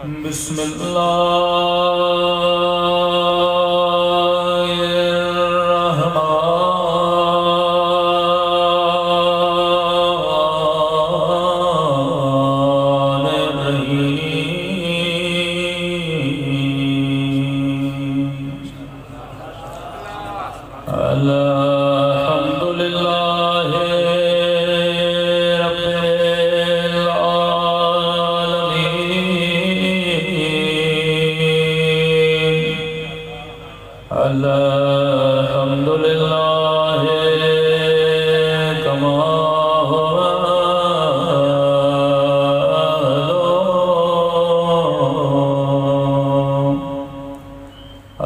بسم الله الرحمن الرحيم الحمد لله رب العالمين الحمد لله كما هو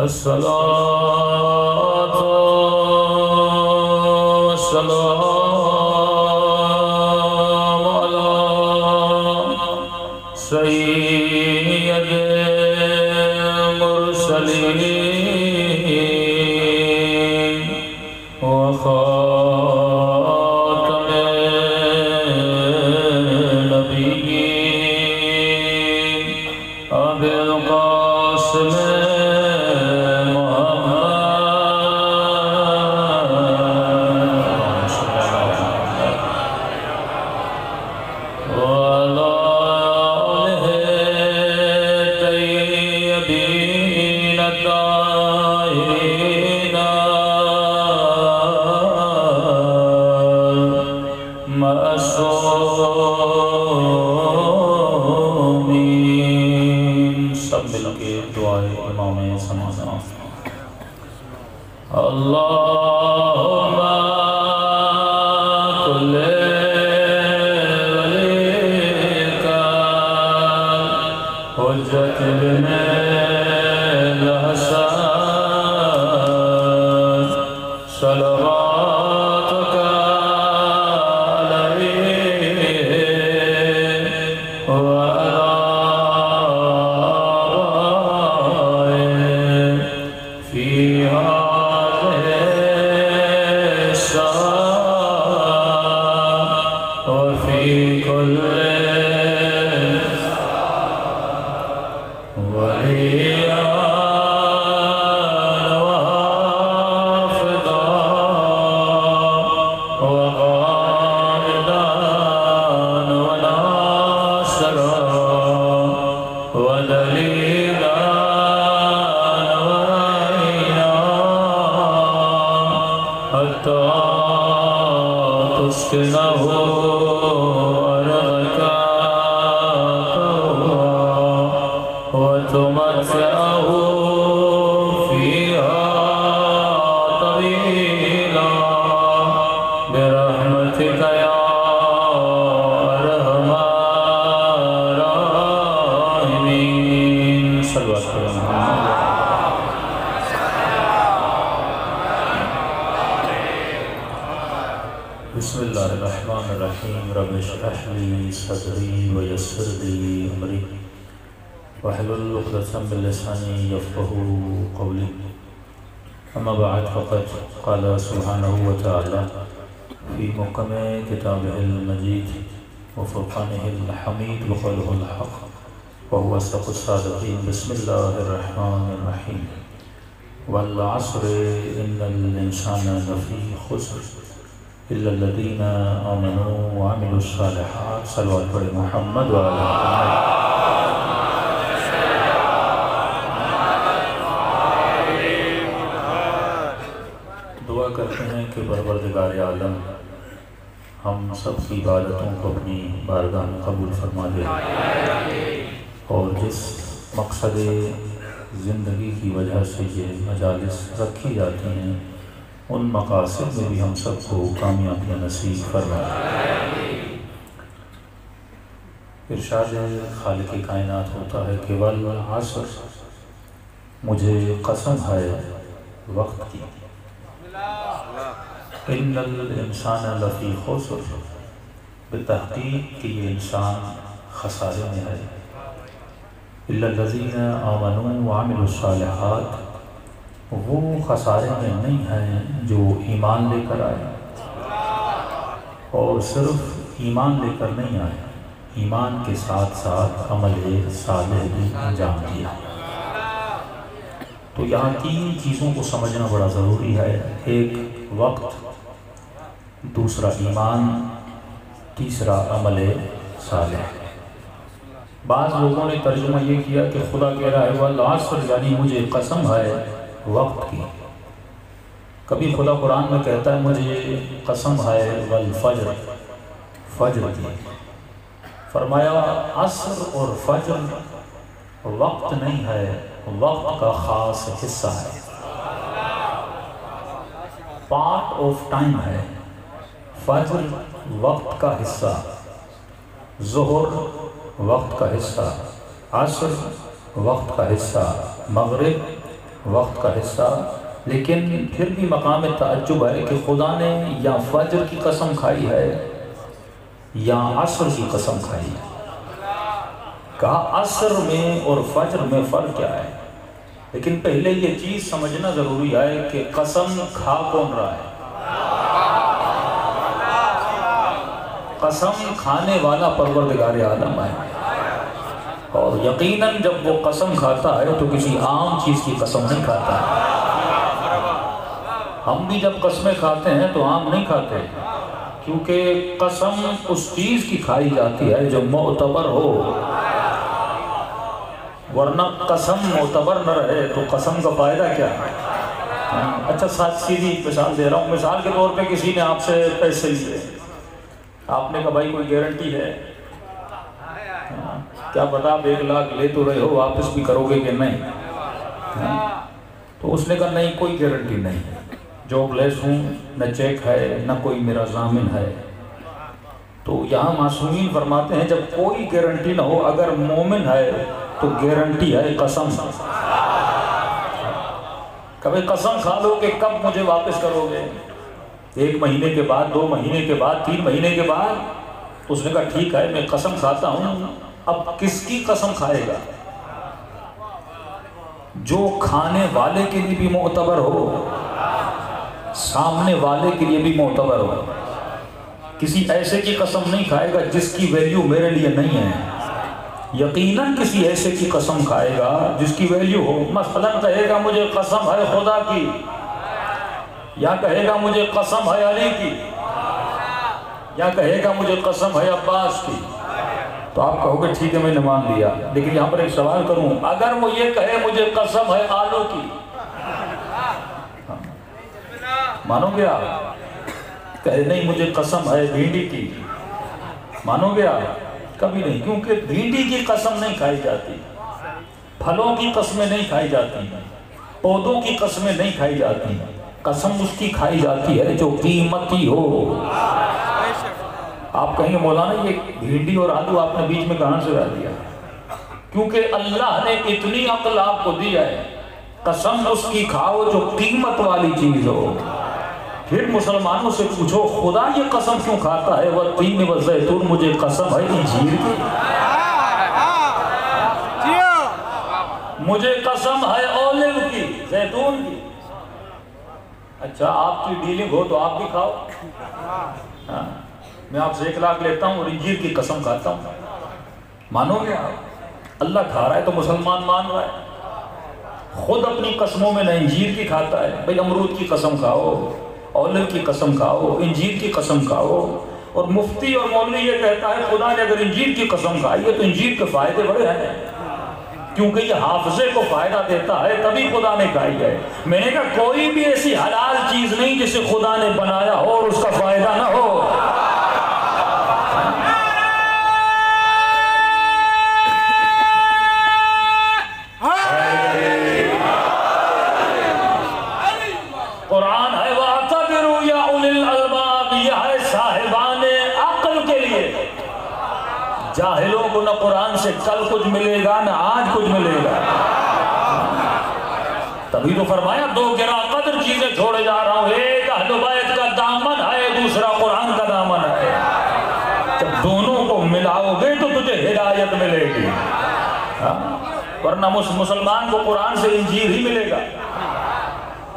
الصلاة والسلام على سيد المرسلين وخاتم النبيين أبي القاسم سب مل کے دعائے امام سمانا اللہم کل ولیک حجت ابن الحسن صلواتک بسم اللہ الرحمن الرحیم رب اشرح لی صدری ویسر لی امری واحلل عقدۃ من لسانی یفقهوا قولی اما بعد فقد قال سبحانہ وتعالی فی محکم کتابہ المجید وفرقانہ الحمید وقولہ الحق وهو اصدق الصادقین بسم اللہ الرحمن الرحیم والعصر ان الانسان لفی خسر إلا الذين آمنوا وعملوا الصالحات صلوات پر محمد وعلى دعا کرتے ہیں کہ پروردگار عالم ہم سب کی عبادتوں کو اپنی بارگاہ میں قبول فرما دے اور جس مقصد زندگی کی وجہ سے یہ مجالس رکھی جاتی ہیں ان مقاصد میں بھی ہم سب کو کامیابی نصیب فرمائے۔ ارشاد خالق کائنات ہوتا ہے کہ والعصر مجھے قسم ہے وقت کی، ان الانسان لفی خسر بتحقیق کہ یہ انسان خسارے میں ہے، الا الذین آمنوا وعملوا الصالحات وہ خسارے میں نہیں ہیں جو ایمان لے کر آئے اور صرف ایمان لے کر نہیں آئے ایمان کے ساتھ ساتھ عمل صالح بھی انجام دیا۔ تو یہاں تین چیزوں کو سمجھنا بڑا ضروری ہے، ایک وقت، دوسرا ایمان، تیسرا عمل صالح۔ بعض لوگوں نے ترجمہ یہ کیا کہ خدا کہہ رہا ہے والعصر، یعنی مجھے قسم ہے وقت کی۔ کبھی خدا قرآن میں کہتا ہے مجھے قسم ہے والفجر، فجر کی۔ فرمایا عصر اور فجر وقت نہیں ہے، وقت کا خاص حصہ ہے، پارٹ آف ٹائم ہے۔ فجر وقت کا حصہ، ظہر وقت کا حصہ، عصر وقت کا حصہ، مغرب وقت کا حصہ۔ لیکن پھر بھی مقام تعجب ہے کہ خدا نے یا فجر کی قسم کھائی ہے یا عصر کی قسم کھائی ہے۔ کہا عصر میں اور فجر میں فرق کیا ہے؟ لیکن پہلے یہ چیز سمجھنا ضروری ہے کہ قسم کھا کون رہا ہے؟ قسم کھانے والا پروردگار عالم ہے، اور یقیناً جب وہ قسم کھاتا ہے تو کسی عام چیز کی قسم نہیں کھاتا ہے۔ ہم بھی جب قسمیں کھاتے ہیں تو عام نہیں کھاتے، کیونکہ قسم اس چیز کی کھائی جاتی ہے جو معتبر ہو، ورنہ قسم معتبر نہ رہے تو قسم کا فائدہ کیا ہے؟ اچھا سیدھی مثال دے رہا ہوں، مثال کے طور پہ کسی نے آپ سے پیسے لیے، آپ نے کہا بھائی کوئی گارنٹی ہے؟ کیا پتا آپ 1 لاکھ لے تو رہے ہو، واپس بھی کرو گے کہ نہیں؟ تو اس نے کہا نہیں کوئی گارنٹی نہیں، جاب لیس ہوں، نہ چیک ہے نہ کوئی میرا ضامن ہے۔ تو یہاں معصومین فرماتے ہیں جب کوئی گارنٹی نہ ہو، اگر مومن ہے تو گارنٹی ہے قسم۔ کبھی قسم کھا لو کہ کب مجھے واپس کرو گے، 1 مہینے کے بعد، 2 مہینے کے بعد، 3 مہینے کے بعد۔ اس نے کہا ٹھیک ہے میں قسم کھاتا ہوں۔ اب کس کی قسم کھائے گا؟ جو کھانے والے کے لیے بھی معتبر ہو، سامنے والے کے لیے بھی معتبر ہو۔ کسی ایسے کی قسم نہیں کھائے گا جس کی ویلیو میرے لیے نہیں ہے، یقیناً کسی ایسے کی قسم کھائے گا جس کی ویلیو ہو۔ مثلاً کہے گا مجھے قسم ہے خدا کی، یا کہے گا مجھے قسم ہے علی کی، یا کہے گا مجھے قسم ہے عباس کی، تو آپ کہو گے ٹھیک ہے میں نے مان لیا۔ لیکن یہاں پر ایک سوال کروں، اگر وہ یہ کہے مجھے قسم ہے آلو کی، مانو گے آپ؟ کہے نہیں مجھے قسم ہے بھینڈی کی، مانو گے آپ؟ کبھی نہیں، کیونکہ بھینڈی کی قسم نہیں کھائی جاتی، پھلوں کی قسمیں نہیں کھائی جاتی، پودوں کی قسمیں نہیں کھائی جاتی۔ قسم اس کی کھائی جاتی ہے جو قیمتی ہو۔ آپ کہیں گے مولانا یہ بھینڈی اور آلو آپ نے بیچ میں کہاں سے لا دیا؟ کیونکہ اللہ نے اتنی عقل آپ کو دی ہے، قسم اس کی کھاؤ جو قیمت والی چیز ہو۔ پھر مسلمانوں سے پوچھو خدا یہ قسم کیوں کھاتا ہے؟ والتین والزیتون، مجھے قسم ہے انجیر کی، مجھے قسم ہے اولیو کی، زیتون کی۔ اچھا آپ کی ڈیلنگ ہو تو آپ بھی کھاؤ۔ میں آپ سے 1 لاکھ لیتا ہوں اور انجیر کی قسم کھاتا ہوں، مانو گے آپ؟ اللہ کھا رہا ہے تو مسلمان مان رہا ہے۔ خود اپنی قسموں میں نہ انجیر کی کھاتا ہے، بھئی امرود کی قسم کھاؤ، اولیو کی قسم کھاؤ، انجیر کی قسم کھاؤ۔ اور مفتی اور مولوی یہ کہتا ہے خدا نے اگر انجیر کی قسم کھائی ہے تو انجیر کے فائدے بڑے ہیں، کیونکہ یہ حافظے کو فائدہ دیتا ہے، تبھی خدا نے کھائی ہے۔ میں نے کہا کوئی بھی ایسی حلال چیز نہیں جسے خدا نے بنایا ہو اور اس کا فائدہ نہ ہو۔ قرآن ہے وَاعْتَبِرُوا يَا أُولِي الْأَلْبَابِ، یہ ہے صاحبان عقل کے لیے۔ جاہلوں کو نہ قرآن سے کل کچھ ملے گا نہ آج کچھ ملے گا۔ تبھی تو فرمایا 2 گرا قدر چیزیں چھوڑے جا رہا ہوں، ایک اہل بیت کا دامن ہے، دوسرا قرآن کا دامن ہے۔ جب دونوں کو ملاؤ گے تو تجھے ہدایت ملے گی، ورنہ مسلمان کو قرآن سے انجیر ہی ملے گا،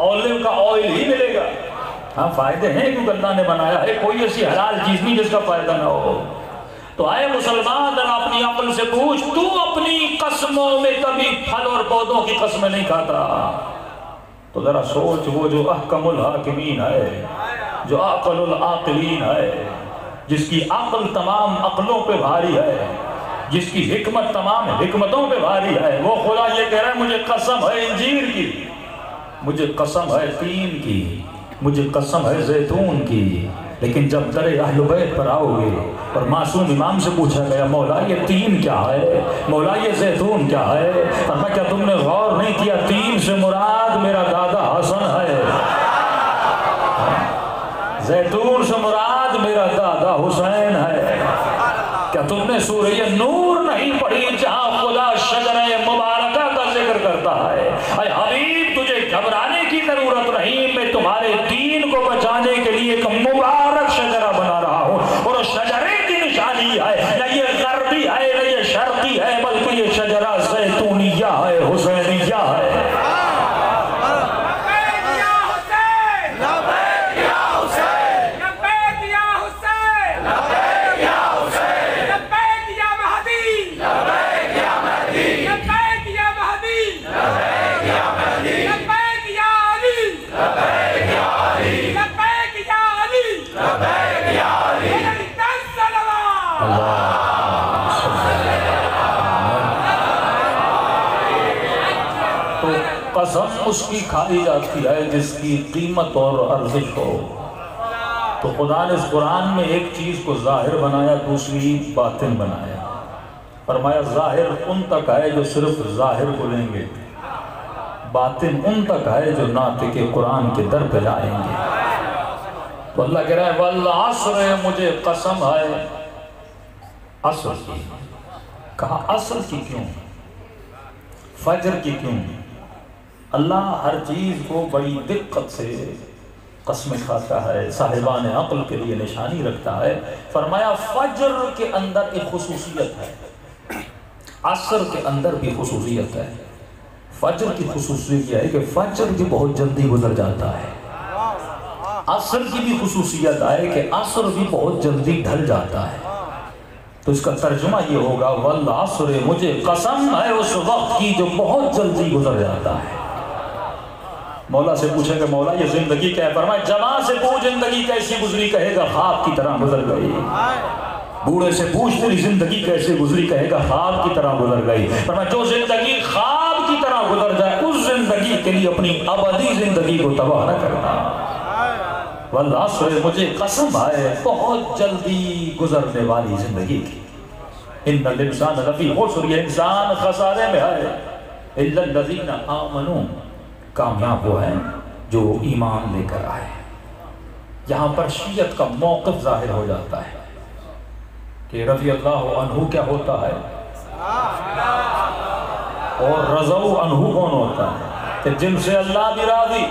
اولیو کا آئل ہی ملے گا۔ ہاں فائدے ہیں کیونکہ اللہ نے بنایا ہے، کوئی ایسی حلال چیز نہیں جس کا فائدہ نہ ہو۔ تو آئے مسلمان ذرا اپنی عقل سے پوچھ، تو اپنی قسموں میں کبھی پھل اور پودوں کی قسمیں نہیں کھاتا؟ تو ذرا سوچ، وہ جو احکم الحاکمین ہے، جو عقل العاقلین ہے، جس کی عقل تمام عقلوں پہ بھاری ہے، جس کی حکمت تمام حکمتوں پہ بھاری ہے، وہ خدا یہ کہہ رہا ہے مجھے قسم ہے انجیر کی، مجھے قسم ہے تین کی، مجھے قسم ہے زیتون کی، لیکن جب در اہل بیت پر آؤ گے اور معصوم امام سے پوچھا گیا مولا یہ تین کیا ہے، مولا یہ زیتون کیا ہے، فرمایا کیا تم نے غور نہیں کیا تین سے مراد میرا دادا حسن ہے، زیتون سے مراد میرا دادا حسین ہے؟ کیا تم نے سورہ نور نہیں پڑھی جہاں خدا شجرہ مبارکہ کا ذکر کرتا ہے؟ اے حبیب تجھے گھبرانے کی ضرورت نہیں، میں تمہارے دین کو بچانے کے لیے ایک مبارک شجرہ بنا رہا ہوں، اور اس شجرے کی نشانی ہے نہ یہ غربی ہے نہ یہ شرقی ہے، بلکہ یہ شجرہ زیتونیہ ہے، حسینیہ ہے۔ قسم اس کی کھائی جاتی ہے جس کی قیمت اور ارزش ہو۔ تو خدا نے اس قرآن میں ایک چیز کو ظاہر بنایا، دوسری باطن بنایا۔ فرمایا ظاہر ان تک ہے جو صرف ظاہر کو لیں گے، باطن ان تک ہے جو ناطق قرآن کے در پہ جائیں گے۔ تو اللہ کہہ رہا ہے والعصر، مجھے قسم ہے عصر کی۔ کہا عصر کی کیوں، فجر کی کیوں؟ اللہ ہر چیز کو بڑی دقت سے قسمیں کھاتا ہے، صاحبان عقل کے لیے نشانی رکھتا ہے۔ فرمایا فجر کے اندر ایک خصوصیت ہے، عصر کے اندر بھی خصوصیت ہے۔ فجر کی خصوصیت یہ ہے کہ فجر بھی بہت جلدی گزر جاتا ہے، عصر کی بھی خصوصیت ہے کہ عصر بھی بہت جلدی ڈھل جاتا ہے۔ تو اس کا ترجمہ یہ ہوگا والعصر، مجھے قسم ہے اس وقت کی جو بہت جلدی گزر جاتا ہے۔ مولا سے پوچھیں کہ مولا یہ زندگی کیا ہے؟ فرمایا جوان سے پوچھ زندگی کیسی گزری، کہے گا خواب کی طرح گزر گئی۔ بوڑھے سے پوچھ تیری زندگی کیسے گزری، کہے گا خواب کی طرح گزر گئی۔ فرمایا جو زندگی خواب کی طرح گزر جائے اس زندگی کے لیے اپنی ابدی زندگی کو تباہ نہ کرنا۔ والعصر، مجھے قسم ہے بہت جلدی گزرنے والی زندگی کی۔ ان الانسان لفی خسر، یہ انسان خسارے میں ہے۔ الا الذین آمنوا، کامیاب وہ ہیں جو ایمان لے کر آئے۔ یہاں پر شیعت کا موقف ظاہر ہو جاتا ہے کہ رضی اللہ عنہ کیا ہوتا ہے اور رضو عنہ کون ہوتا ہے، کہ جن سے اللہ بھی راضی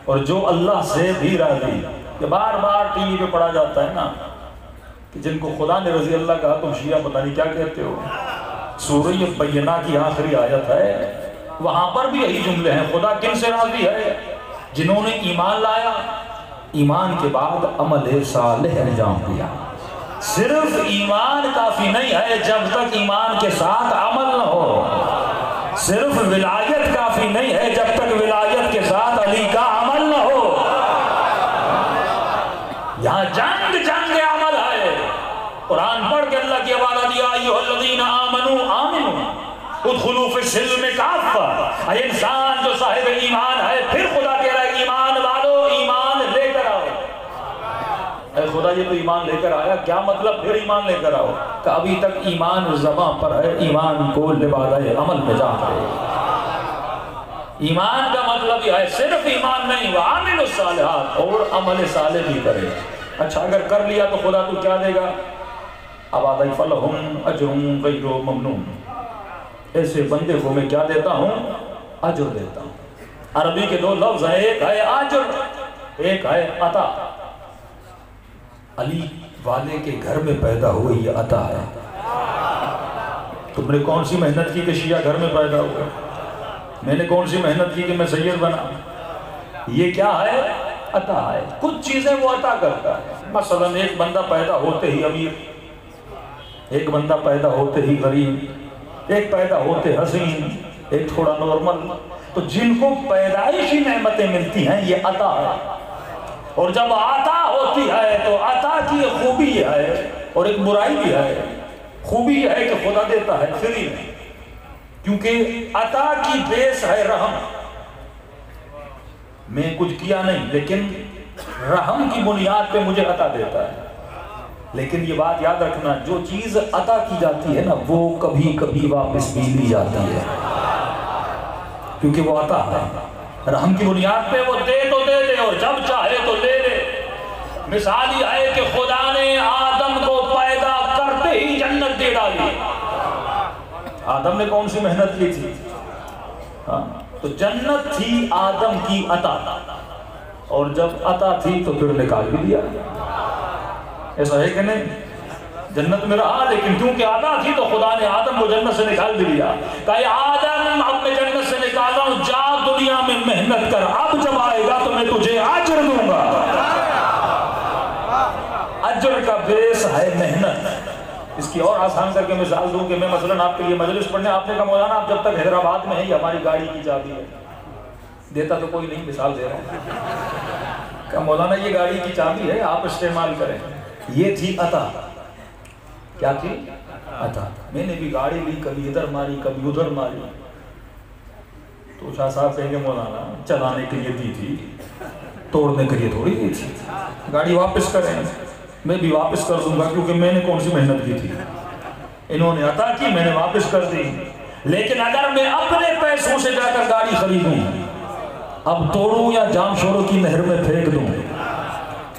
اور جو اللہ سے بھی راضی۔ کہ بار بار ٹی وی پہ پڑھا جاتا ہے نا کہ جن کو خدا نے رضی اللہ کہا تم شیعہ پتہ نہیں کیا کہتے ہو۔ سورہ بینہ کی آخری آیت ہے، وہاں پر بھی یہی جملے ہیں، خدا کن سے راضی ہے؟ جنہوں نے ایمان لایا، ایمان کے بعد عمل صالح انجام دیا۔ صرف ایمان کافی نہیں ہے جب تک ایمان کے ساتھ عمل نہ ہو، صرف ولایت کافی نہیں ہے جب تک ولایت کے ساتھ علی کا عمل نہ ہو۔ یہاں جنگ عمل ہے۔ قرآن پڑھ کے اللہ کی آواز دیا ایھا الذین آمنوا آمنوا ادخلوا فی السلم کافہ۔ اے انسان جو صاحب ایمان ہے، پھر خدا کہہ رہا ہے ایمان والو ایمان لے کر آؤ۔ اے خدا یہ تو ایمان لے کر آیا، کیا مطلب پھر ایمان لے کر آؤ؟ کہ ابھی تک ایمان زبان پر ہے، ایمان کو لبادہ عمل میں جا کرے۔ ایمان کا مطلب یہ ہے صرف ایمان نہیں، وعامل الصالحات، اور عمل صالح بھی کرے۔ اچھا اگر کر لیا تو خدا تو کیا دے گا؟ اب آدھائی فلہم اجر غیر ممنون، ایسے بندے کو میں کیا دیتا ہوں؟ اجر دیتا ہوں۔ عربی کے دو لفظ ہیں، ایک ہے اجر، ایک ہے عطا۔ علی والے کے گھر میں پیدا ہوئے یہ عطا ہے۔ تم نے کون سی محنت کی کہ شیعہ گھر میں پیدا ہوئے؟ میں نے کون سی محنت کی کہ میں سید بنا؟ یہ کیا ہے؟ عطا ہے۔ کچھ چیزیں وہ عطا کرتا ہے۔ مثلا ایک بندہ پیدا ہوتے ہی امیر، ایک بندہ پیدا ہوتے ہی غریب، ایک پیدا ہوتے حسین، ایک تھوڑا نارمل. تو جن کو پیدائشی نعمتیں ملتی ہیں یہ عطا ہے، اور جب عطا ہوتی ہے تو عطا کی خوبی یہ ہے، اور ایک برائی بھی ہے. خوبی یہ ہے کہ خدا دیتا ہے فری میں، کیونکہ عطا کی بیس ہے رحم. میں کچھ کیا نہیں لیکن رحم کی بنیاد پہ مجھے عطا دیتا ہے. لیکن یہ بات یاد رکھنا، جو چیز عطا کی جاتی ہے نا وہ کبھی کبھی واپس بھی لی جاتی ہے، کیونکہ وہ عطا ہے. رحم کی بنیاد پہ وہ دے تو دے دے اور جب چاہے تو لے لے. مثال یہ ہے کہ خدا نے آدم کو پیدا کرتے ہی جنت دے ڈالی. آدم نے کون سی محنت کی تھی؟ تو جنت تھی آدم کی عطا، اور جب عطا تھی تو پھر نکال بھی دیا. ایسا ہے کہ نہیں؟ جنت میں رہا لیکن کیونکہ عطا تھی تو خدا نے آدم کو جنت سے نکال بھی دیا. کہ آدم اب میں جنت سے نکال رہا ہوں، جا دنیا میں محنت کر، اب جب آئے گا تو میں تجھے اجر دوں گا. اجر کا بیس ہے محنت. اس کی اور آسان کر کے مثال دوں کہ میں مثلاً آپ کے لیے مجلس پڑھنے، آپ نے کہا مولانا آپ جب تک حیدرآباد میں ہیں یہ ہماری گاڑی کی چابی ہے. دیتا تو کوئی نہیں، مثال دے رہا ہوں. کہا مولانا یہ گاڑی کی چابی ہے، آپ استعمال کریں. یہ تھی عطا. کیا تھی؟ عطا. میں نے بھی گاڑی لی، کبھی ادھر ماری کبھی ادھر ماری. تو شاہ صاحب کہیں گے مولانا چلانے کے لیے دی تھی، توڑنے کے لیے تھوڑی دی تھی. گاڑی واپس کریں. میں بھی واپس کر دوں گا کیونکہ میں نے کون سی محنت کی تھی. انہوں نے عطا کی، میں نے واپس کر دی. لیکن اگر میں اپنے پیسوں سے جا کر گاڑی خریدوں، اب توڑوں یا جام شوروں کی نہر میں پھینک دوں،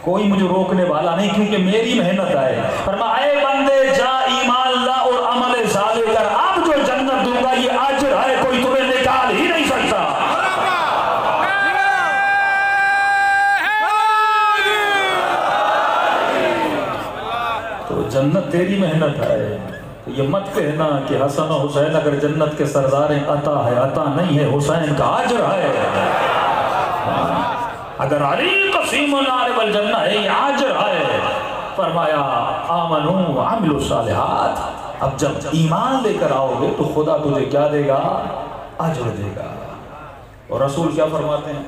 کوئی مجھے روکنے والا نہیں کیونکہ میری محنت آئے. فرمایا اے بندے جا ایمان لا اور عمل صالح کر، اب جو جنت دوں گا یہ اجر ہے، کوئی تمہیں نکال ہی نہیں سکتا. تو جنت تیری محنت ہے. تو یہ مت کہنا کہ حسن و حسین اگر جنت کے سردار ہیں عطا ہے، عطا نہیں ہے، حسین کا اجر ہے. اگر علی قسیم النار والجنہ ہے یہ اجر ہے. فرمایا آمنوا وعملوا الصالحات. اب جب ایمان لے کر آؤ گے تو خدا تجھے کیا دے گا؟ اجر دے گا. اور رسول کیا فرماتے ہیں؟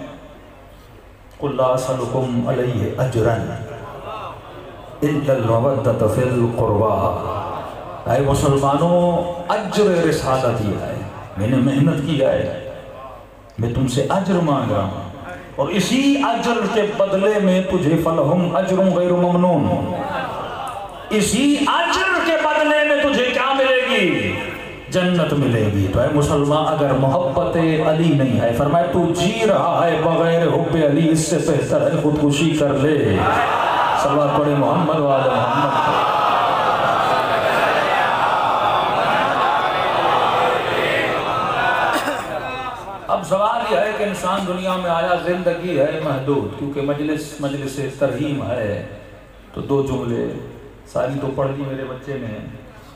قل لا اسألکم علیہ اجرا الا المودۃ فی القربى. اے مسلمانوں اجر رسالت یہ ہے، میں نے محنت کی ہے، میں تم سے اجر مانگ رہا ہوں، اور اسی اجر کے بدلے میں تجھے فلہم اجر غیر ممنون. اسی اجر کے بدلے میں تجھے کیا ملے گی؟ جنت ملے گی. تو اے مسلمان اگر محبت علی نہیں ہے، فرمایا تو جی رہا ہے بغیر حب علی، اس سے بہتر ہے خودکشی کر لے. صلوات پڑھے محمد وعلی محمد. اب سوال یہ ہے کہ انسان دنیا میں آیا، زندگی ہے محدود، کیونکہ مجلس ترہیم ہے. تو دو جملے ساری تو پڑھ لی میرے بچے نے،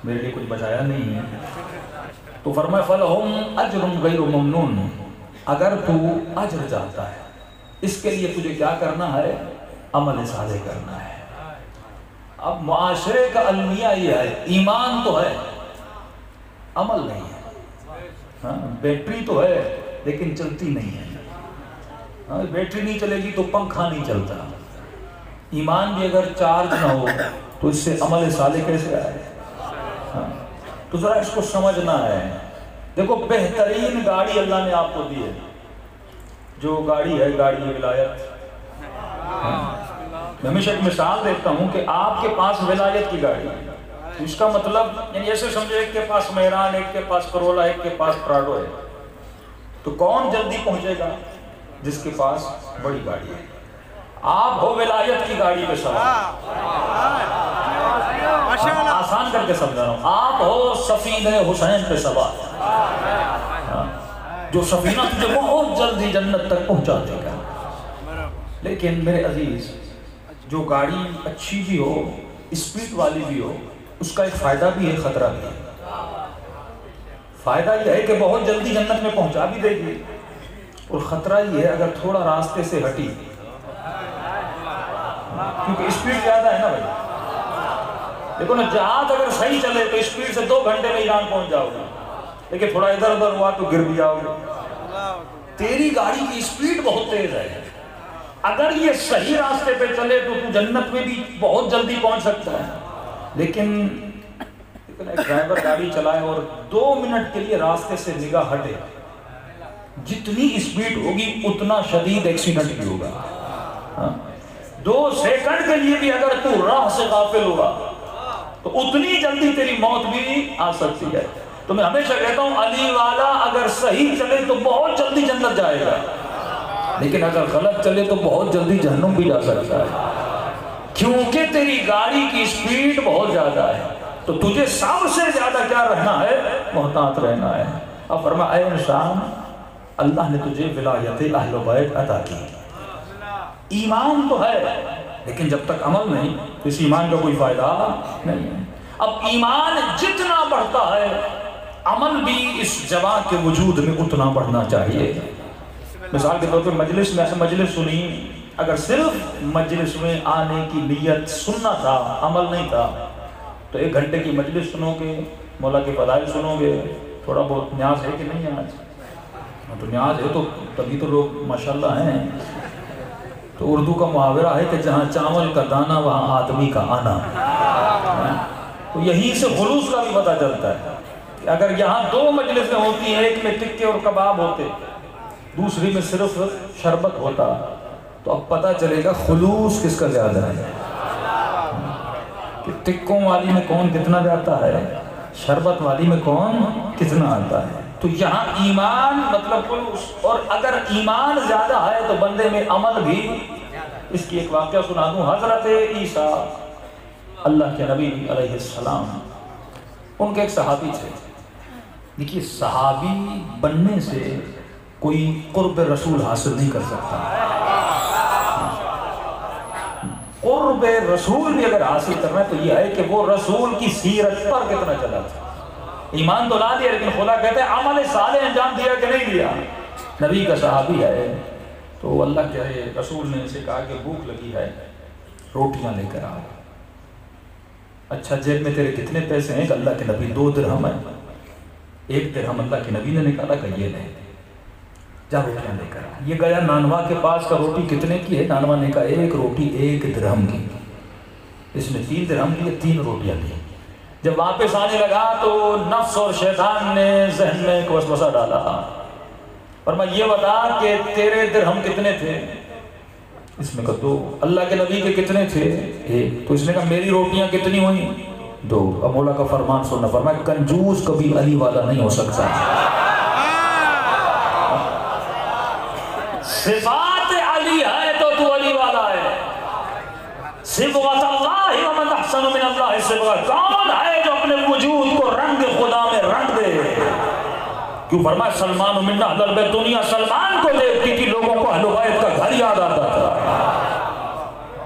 میرے لیے کچھ بچایا نہیں ہے. تو فرمایا فلہم اجر غیر ممنون. اگر تو اجر چاہتا ہے اس کے لیے تجھے کیا کرنا ہے؟ عمل صالح کرنا ہے. اب معاشرے کا المیہ یہ ہے، ایمان تو ہے عمل نہیں ہے. بیٹری تو ہے لیکن چلتی نہیں ہے. بیٹری نہیں چلے گی تو پنکھا نہیں چلتا. ایمان بھی اگر چارج نہ ہو تو اس سے عمل صالح کیسے آئے؟ تو ذرا اس کو سمجھنا ہے. دیکھو بہترین گاڑی اللہ نے آپ کو دی ہے، جو گاڑی ہے گاڑی ولایت. میں ہمیشہ ایک مثال دیتا ہوں کہ آپ کے پاس ولایت کی گاڑی ہے، اس کا مطلب یعنی ایسے سمجھے ایک کے پاس میران، ایک کے پاس کرولا، ایک کے پاس پراڈو ہے. تو کون جلدی پہنچے گا؟ جس کے پاس بڑی گاڑی ہے. آپ ہو ولایت کی گاڑی پہ سوار، آسان کر کے سمجھا رہا ہوں، آپ ہو سفینہ حسین پہ سوار، جو سفینہ تجھے بہت جلدی جنت تک پہنچا دے گا. لیکن میرے عزیز جو گاڑی اچھی بھی ہو، اسپیڈ والی بھی ہو، اس کا ایک فائدہ بھی ہے، خطرہ بھی ہے. فائدہ یہ ہے کہ بہت جلدی جنت میں پہنچا بھی دے گی، اور خطرہ یہ ہے اگر تھوڑا راستے سے ہٹی، کیونکہ اسپیڈ زیادہ ہے نا بھائی. دیکھو نا، جہاز اگر صحیح چلے تو اسپیڈ سے 2 گھنٹے میں ایران پہنچ جاؤ گے، لیکن تھوڑا ادھر ادھر ہوا تو گر بھی جاؤ گے۔ تیری گاڑی کی اسپیڈ بہت تیز ہے، اگر یہ صحیح راستے پہ چلے تو تو جنت میں بھی بہت جلدی پہنچ سکتا ہے۔ لیکن ایک ڈرائیور گاڑی چلائے اور 2 منٹ کے لیے راستے سے نگاہ ہٹے، جتنی اسپیڈ ہوگی اتنا شدید ایکسیڈنٹ بھی ہوگا۔ 2 سیکنڈ کے لیے بھی اگر تو راہ سے غافل ہوا تو اتنی جلدی تیری موت بھی آ سکتی ہے۔ تو میں ہمیشہ کہتا ہوں علی والا اگر صحیح چلے تو بہت جلدی جنت جائے گا، لیکن اگر غلط چلے تو بہت جلدی جہنم بھی جا سکتا ہے، کیونکہ تیری گاڑی کی اسپیڈ بہت زیادہ ہے۔ تو تجھے سب سے زیادہ کیا رہنا ہے؟ محتاط رہنا ہے۔ اب فرما اے انسان، اللہ نے تجھے ولایت اہل بیت عطا کی، ایمان تو ہے لیکن جب تک عمل نہیں تو اس ایمان کا کوئی فائدہ نہیں ہے۔ اب ایمان جتنا بڑھتا ہے عمل بھی اس جوان کے وجود میں اتنا بڑھنا چاہیے۔ مثال کے طور پہ مجلس میں مجلس سنی، اگر صرف مجلس میں آنے کی نیت سننا تھا، عمل نہیں تھا، تو 1 گھنٹے کی مجلس سنو گے، مولا کے فضائل سنو گے، تھوڑا بہت نیاز ہے کہ نہیں ہے؟ آج تو نیاز ہے، تو تبھی تو لوگ ماشاءاللہ ہیں۔ تو اردو کا محاورہ ہے کہ جہاں چاول کا دانہ وہاں آدمی کا آنا، تو یہیں سے خلوص کا بھی پتہ چلتا ہے کہ اگر یہاں 2 مجلسیں ہوتی ہیں، ایک میں ٹکے اور کباب ہوتے، دوسری میں صرف شربت ہوتا، تو اب پتہ چلے گا خلوص کس کا زیادہ ہے، کہ ٹکوں والی میں کون کتنا جاتا ہے، شربت والی میں کون کتنا آتا ہے۔ تو یہاں ایمان مطلب خلوص، اور اگر ایمان زیادہ ہے تو بندے میں عمل بھی۔ اس کی ایک واقعہ سنا دوں۔ حضرت عیسیٰ اللہ کے نبی علیہ السلام، ان کے ایک صحابی تھے۔ دیکھیے، صحابی بننے سے کوئی قرب رسول حاصل نہیں کر سکتا۔ قرب رسول بھی اگر حاصل کرنا ہے تو یہ ہے کہ وہ رسول کی سیرت پر کتنا چلا تھا۔ ایمان تو لا دیا، لیکن خدا کہتے ہیں عمل صالح انجام دیا کہ نہیں دیا؟ نبی کا صحابی ہے تو اللہ کے رسول نے اسے کہا کہ بھوک لگی ہے، روٹیاں لے کر آ۔ اچھا، جیب میں تیرے کتنے پیسے ہیں؟ کہ اللہ کے نبی 2 درہم ہے۔ 1 درہم اللہ کے نبی نے نکالا کہ یہ لے، جا روٹیاں لے کر آ۔ یہ گیا نانوا کے پاس کا، روٹی کتنے کی ہے؟ نانوا نے کہا 1 روٹی 1 درہم کی۔ اس نے 3 درہم کی، 3 روٹیاں لی۔ جب واپس آنے لگا تو نفس اور شیطان نے ذہن میں ایک وسوسہ ڈالا، فرمایا یہ بتا کہ تیرے درہم کتنے تھے؟ اس نے کہا 2۔ اللہ کے نبی کے کتنے تھے؟ 1۔ تو اس نے کہا میری روٹیاں کتنی ہوئیں؟ 2۔ اب مولا کا فرمان سننا، فرمایا کنجوس کبھی علی والا نہیں ہو سکتا۔ صفات علی ہے تو تو علی والا ہے۔ صبغۃ اللہ ومن احسن من اللہ صبغۃ، کون ہے جو اپنے وجود کو رنگ خدا میں رنگ دے؟ کیوں فرمایا سلمان منا اہل البیت، دنیا سلمان کو دیکھتی تھی، لوگوں کو اہل بیت کا گھر یاد آتا تھا۔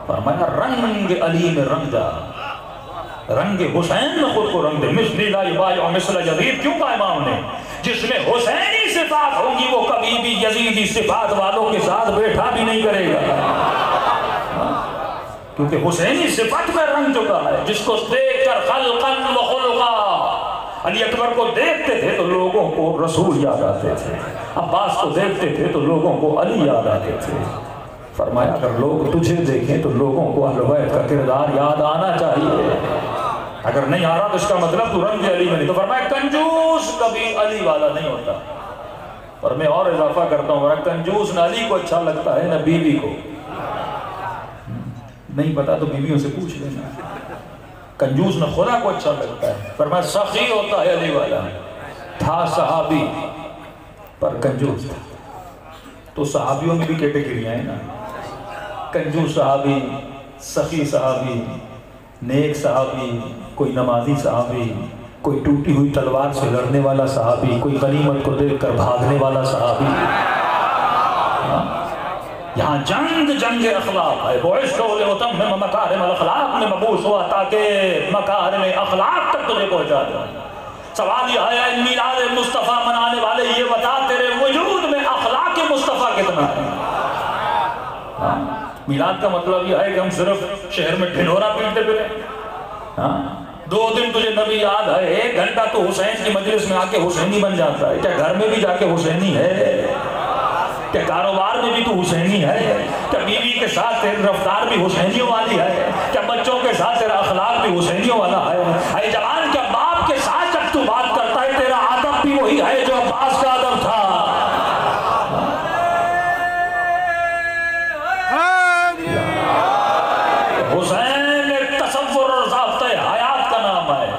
فرمایا رنگ علی میں رنگ جا، رنگ حسین میں خود کو رنگ دے۔ مثل لا یبایع مثل یزید، کیوں کہا امام نے؟ جس میں حسینی صفات ہوں گی وہ کبھی بھی یزیدی صفات والوں کے ساتھ بیٹھا بھی نہیں کرے گا، کیونکہ حسینی صفت میں رنگ چکا ہے۔ جس کو دیکھ کر خلقاً و خلقا، علی اکبر کو دیکھتے تھے تو لوگوں کو رسول یاد آتے تھے، عباس کو دیکھتے تھے تو لوگوں کو علی یاد آتے تھے۔ فرمایا اگر لوگ تجھے دیکھیں تو لوگوں کو اہل بیت کا کردار یاد آنا چاہیے، اگر نہیں آ رہا تو اس کا مطلب تو رنگ علی میں نہیں۔ تو فرمایا کنجوس کبھی علی والا نہیں ہوتا۔ اور میں اور اضافہ کرتا ہوں، کنجوس نہ علی کو اچھا لگتا ہے نہ بیوی کو۔ نہیں پتا تو بیویوں سے پوچھ لینا۔ کنجوس نہ خدا کو اچھا لگتا ہے۔ فرمایا سخی ہوتا ہے علی والا، تھا صحابی پر کنجوس تھا۔ تو صحابیوں میں بھی کیٹیگریاں ہیں نا، کنجوس صحابی، سخی صحابی، نیک صحابی، کوئی نمازی صحابی، کوئی ٹوٹی ہوئی تلوار سے لڑنے والا صحابی، کوئی غنیمت کو دیکھ کر بھاگنے والا صحابی۔ یہاں جنگ اخلاق ہے۔ بعثت لأتمم مکارم الاخلاق میں مبعوث ہوا تاکہ مکارم اخلاق تک تجھے پہنچا دے۔ سوال یہ ہے میلاد مصطفیٰ منانے والے یہ بتا تیرے وجود میں اخلاق مصطفیٰ کتنا ہے؟ میلاد کا مطلب یہ ہے کہ ہم صرف شہر میں ڈھنڈورا پیٹتے پھریں، ہاں 2 دن تجھے نبی یاد ہے، 1 گھنٹہ تو حسین کی مجلس میں آ کے حسینی بن جاتا ہے، کیا گھر میں بھی جا کے حسینی ہے؟ کیا کاروبار میں بھی تو حسینی ہے؟ کیا بیوی کے ساتھ تیری رفتار بھی حسینیوں والی ہے؟ کیا بچوں کے ساتھ تیرا اخلاق بھی حسینیوں والا ہے؟ اے جوان، کیا باپ کے ساتھ جب تو بات کرتا ہے تیرا ادب بھی وہی ہے جو عباس کا ادب تھا؟ حسین ایک تصور اور ضابطۂ حیات کا نام ہے،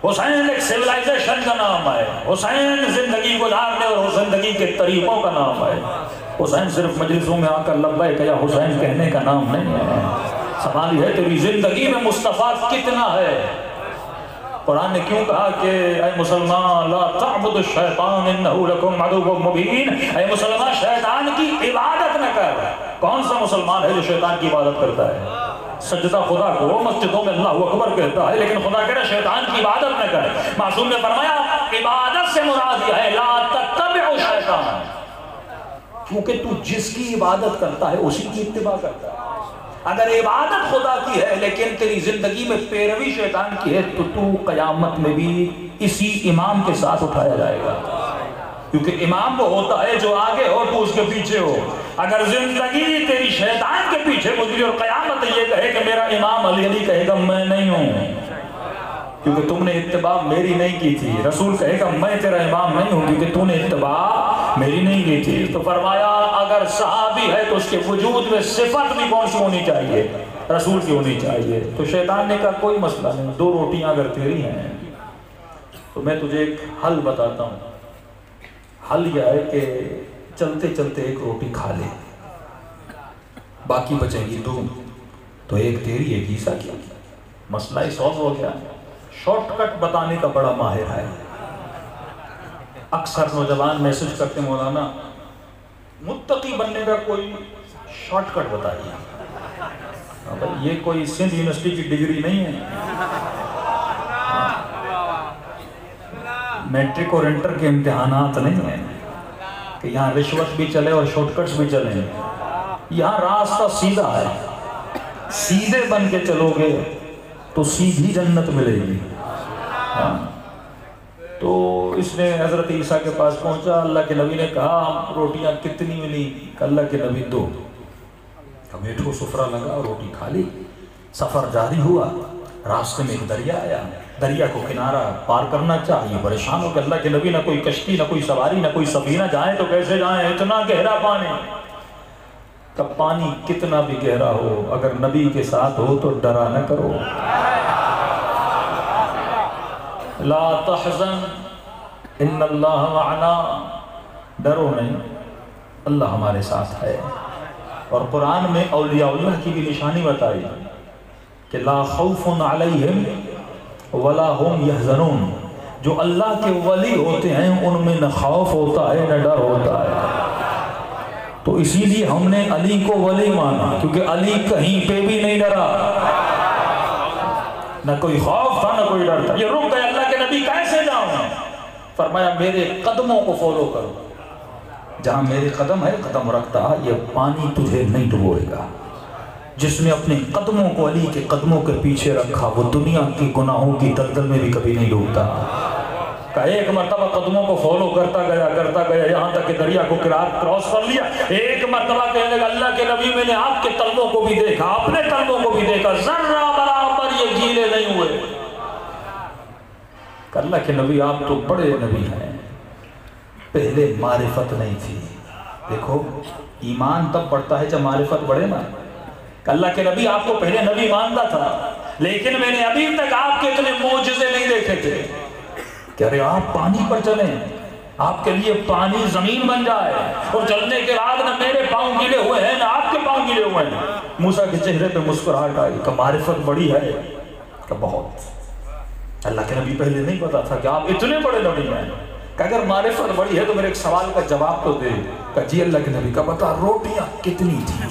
حسین ایک سیولائزیشن کا نام ہے، حسین زندگی گزارنے اور زندگی کے طریقوں کا نام ہے۔ حسین صرف مجلسوں میں آ کر لبیک یا حسین کہنے کا نام نہیں ہے۔ سوال یہ ہے تیری زندگی میں مصطفیٰ کتنا ہے؟ قرآن نے کیوں کہا کہ اے مسلمان لا تعبد الشیطان انہو لکم عدو مبین، اے مسلمان شیطان کی عبادت نہ کر۔ کون سا مسلمان ہے جو شیطان کی عبادت کرتا ہے؟ سجدہ خدا کو مسجدوں میں اللہ اکبر کہتا ہے، لیکن خدا کہہ رہا ہے شیطان کی عبادت نہ کر۔ معصوم نے فرمایا عبادت سے مراد یہ ہے لا تتبع شیطان، کیونکہ تو جس کی عبادت کرتا ہے اسی کی اتباع کرتا ہے۔ اگر عبادت خدا کی ہے لیکن تیری زندگی میں پیروی شیطان کی ہے تو تو قیامت میں بھی اسی امام کے ساتھ اٹھایا جائے گا، کیونکہ امام وہ ہوتا ہے جو آگے ہو تو اس کے پیچھے ہو۔ اگر زندگی تیری شیطان کے پیچھے گزری اور قیامت یہ کہے کہ میرا امام علی، علی کہے گا میں نہیں ہوں کیونکہ تم نے اتباع میری نہیں کی تھی، رسول کہے گا میں تیرا امام نہیں ہوں کیونکہ تو نے اتباع میری نہیں کی تھی۔ تو فرمایا اگر صحابی ہے تو اس کے وجود میں صفت بھی کون سی ہونی چاہیے؟ رسول کی ہونی چاہیے۔ تو شیطان نے کہا کوئی مسئلہ نہیں، 2 روٹیاں اگر تیری ہیں تو میں تجھے ایک حل بتاتا ہوں۔ حل یہ ہے کہ چلتے چلتے 1 روٹی کھا لے، باقی بچیں گی 2، تو 1 تیری 1 عیسیٰ کی۔ مسئلہ ہی سالو ہو گیا۔ شارٹ کٹ بتانے کا بڑا ماہر ہے۔ اکثر نوجوان میسج کرتے مولانا متقی بننے کا کوئی شارٹ کٹ بتائیے۔ یہ کوئی سندھ یونیورسٹی کی ڈگری نہیں ہے، میٹرک اور انٹر کے امتحانات نہیں ہیں کہ یہاں رشوت بھی چلے اور شارٹ کٹس بھی چلیں۔ یہاں راستہ سیدھا ہے، سیدھے بن کے چلو گے تو سیدھی جنت ملے گی۔ تو اس نے حضرت عیسیٰ کے پاس پہنچا، اللہ کے نبی نے کہا روٹیاں کتنی ملی؟ اللہ کے نبی 2۔ اب بیٹھو سفرہ لگا، روٹی کھا لی، سفر جاری ہوا۔ راستے میں ایک دریا آیا، دریا کو کنارہ پار کرنا چاہیے، پریشان ہو کہ اللہ کے نبی نہ کوئی کشتی نہ کوئی سواری نہ کوئی سفینہ، جائیں تو کیسے جائیں، اتنا گہرا پانی۔ تب پانی کتنا بھی گہرا ہو اگر نبی کے ساتھ ہو تو ڈرا نہ کرو۔ لا تحزن ان اللہ معنا، ڈرو نہیں، اللہ ہمارے ساتھ ہے۔ اور قرآن میں اولیاء اللہ کی بھی نشانی بتائی کہ لا خوف علیہم ولا هم يحزنون، جو اللہ کے ولی ہوتے ہیں ان میں نہ خوف ہوتا ہے نہ ڈر ہوتا ہے۔ تو اسی لیے ہم نے علی کو ولی مانا، کیونکہ علی کہیں پہ بھی نہیں ڈرا، نہ کوئی خوف تھا نہ کوئی ڈر تھا۔ یہ رک گئے، اللہ کے نبی کیسے جاؤں؟ فرمایا میرے قدموں کو فالو کرو، جہاں میرے قدم ہے قدم رکھتا، یہ پانی تجھے نہیں ڈبوئے گا۔ جس نے اپنے قدموں کو علی کے قدموں کے پیچھے رکھا وہ دنیا کی گناہوں کی دلدل میں بھی کبھی نہیں ڈوبتا۔ کہ 1 مرتبہ قدموں کو فالو کرتا گیا یہاں تک کہ دریا کو کراس کر لیا۔ 1 مرتبہ کہنے لگا اللہ کے نبی میں نے آپ کے قدموں کو بھی دیکھا، اپنے قدموں کو بھی دیکھا، ذرہ برابر یہ گیلے نہیں ہوئے۔ کہ اللہ کے نبی آپ تو بڑے نبی ہیں، پہلے معرفت نہیں تھی۔ دیکھو ایمان تب بڑھتا ہے جب معرفت بڑھے نا۔ کہ اللہ کے نبی آپ کو پہلے نبی مانتا تھا، لیکن میں نے ابھی تک آپ کے اتنے معجزے نہیں دیکھے تھے کہ ارے آپ پانی پر چلیں، آپ کے لیے پانی زمین بن جائے، اور چلنے کے بعد نہ میرے پاؤں گیلے ہوئے ہیں نہ آپ کے پاؤں گیلے ہوئے ہیں۔ موسیٰ کے چہرے پہ مسکراہٹ آئی کہ معرفت بڑی ہے کہ بہت۔ اللہ کے نبی پہلے نہیں پتا تھا کہ آپ اتنے بڑے نبی ہیں۔ کہ اگر معرفت بڑی ہے تو میرے ایک سوال کا جواب تو دے۔ کہ جی اللہ کے نبی کا بتا روٹیاں کتنی تھی؟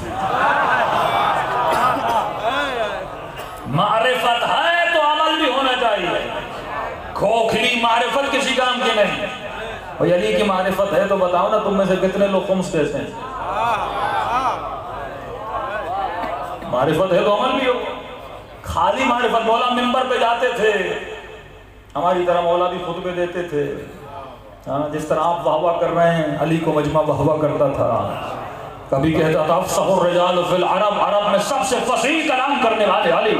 معرفت ہے تو عمل بھی ہونا چاہیے، کھوکھلی معرفت کسی کام کی نہیں۔ اور علی کی معرفت ہے تو بتاؤ نا تم میں سے کتنے لوگ خمس دیتے ہیں؟ معرفت ہے تو عمل بھی ہو۔ خالی معرفت، مولا منبر پہ جاتے تھے ہماری طرح، مولا بھی خطبے دیتے تھے، جس طرح آپ واہ واہ کر رہے ہیں، علی کو مجمع واہ واہ کرتا تھا، کبھی کہتا تھا افصح الرجال فی العرب، عرب میں سب سے فصیح کلام کرنے والے علی،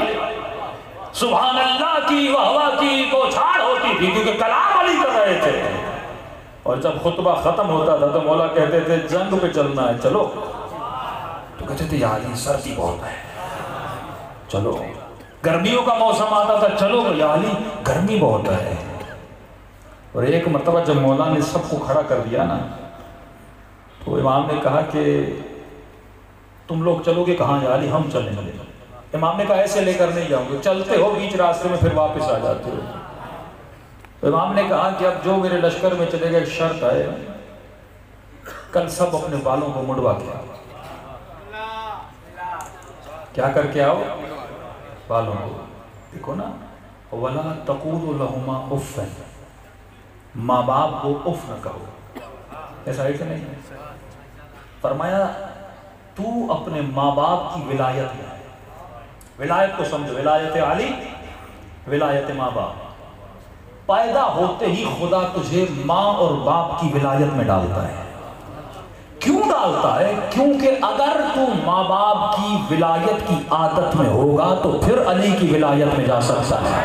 سبحان اللہ کی واہ واہ کی بوچھاڑ ہوتی تھی کیونکہ کلام علی کر رہے تھے۔ اور جب خطبہ ختم ہوتا تھا تو مولا کہتے تھے جنگ پہ چلنا ہے، چلو، تو کہتے تھے یا علی سردی بہت ہے، چلو، گرمیوں کا موسم آتا تھا، چلو یا علی گرمی بہت ہے۔ اور ایک مرتبہ جب مولا نے سب کو کھڑا کر دیا نا تو امام نے کہا کہ تم لوگ چلو گے کہاں یا علی؟ ہم چلیں گے۔ امام نے کہا ایسے لے کر نہیں جاؤں گے، چلتے ہو بیچ راستے میں پھر واپس آ جاتے ہو۔ امام نے کہا کہ اب جو میرے لشکر میں چلے گا ایک شرط ہے، کل سب اپنے بالوں کو مڑوا کے آؤ۔ کیا کر کے آؤ؟ بالوں کو۔ دیکھو نا، وَلَا تَقُولُ لَهُمَا اُفٍّ، ماں باپ کو اف نہ کہو، ایسا ہے کہ نہیں؟ فرمایا تو اپنے ماں باپ کی ولایت ہے، ولایت کو سمجھو، ولایت علی، ولایت ماں باپ۔ پیدا ہوتے ہی خدا تجھے ماں اور باپ کی ولایت میں ڈالتا ہے۔ کیوں ڈالتا ہے؟ کیونکہ اگر تو ماں باپ کی ولایت کی عادت میں ہوگا تو پھر علی کی ولایت میں جا سکتا ہے۔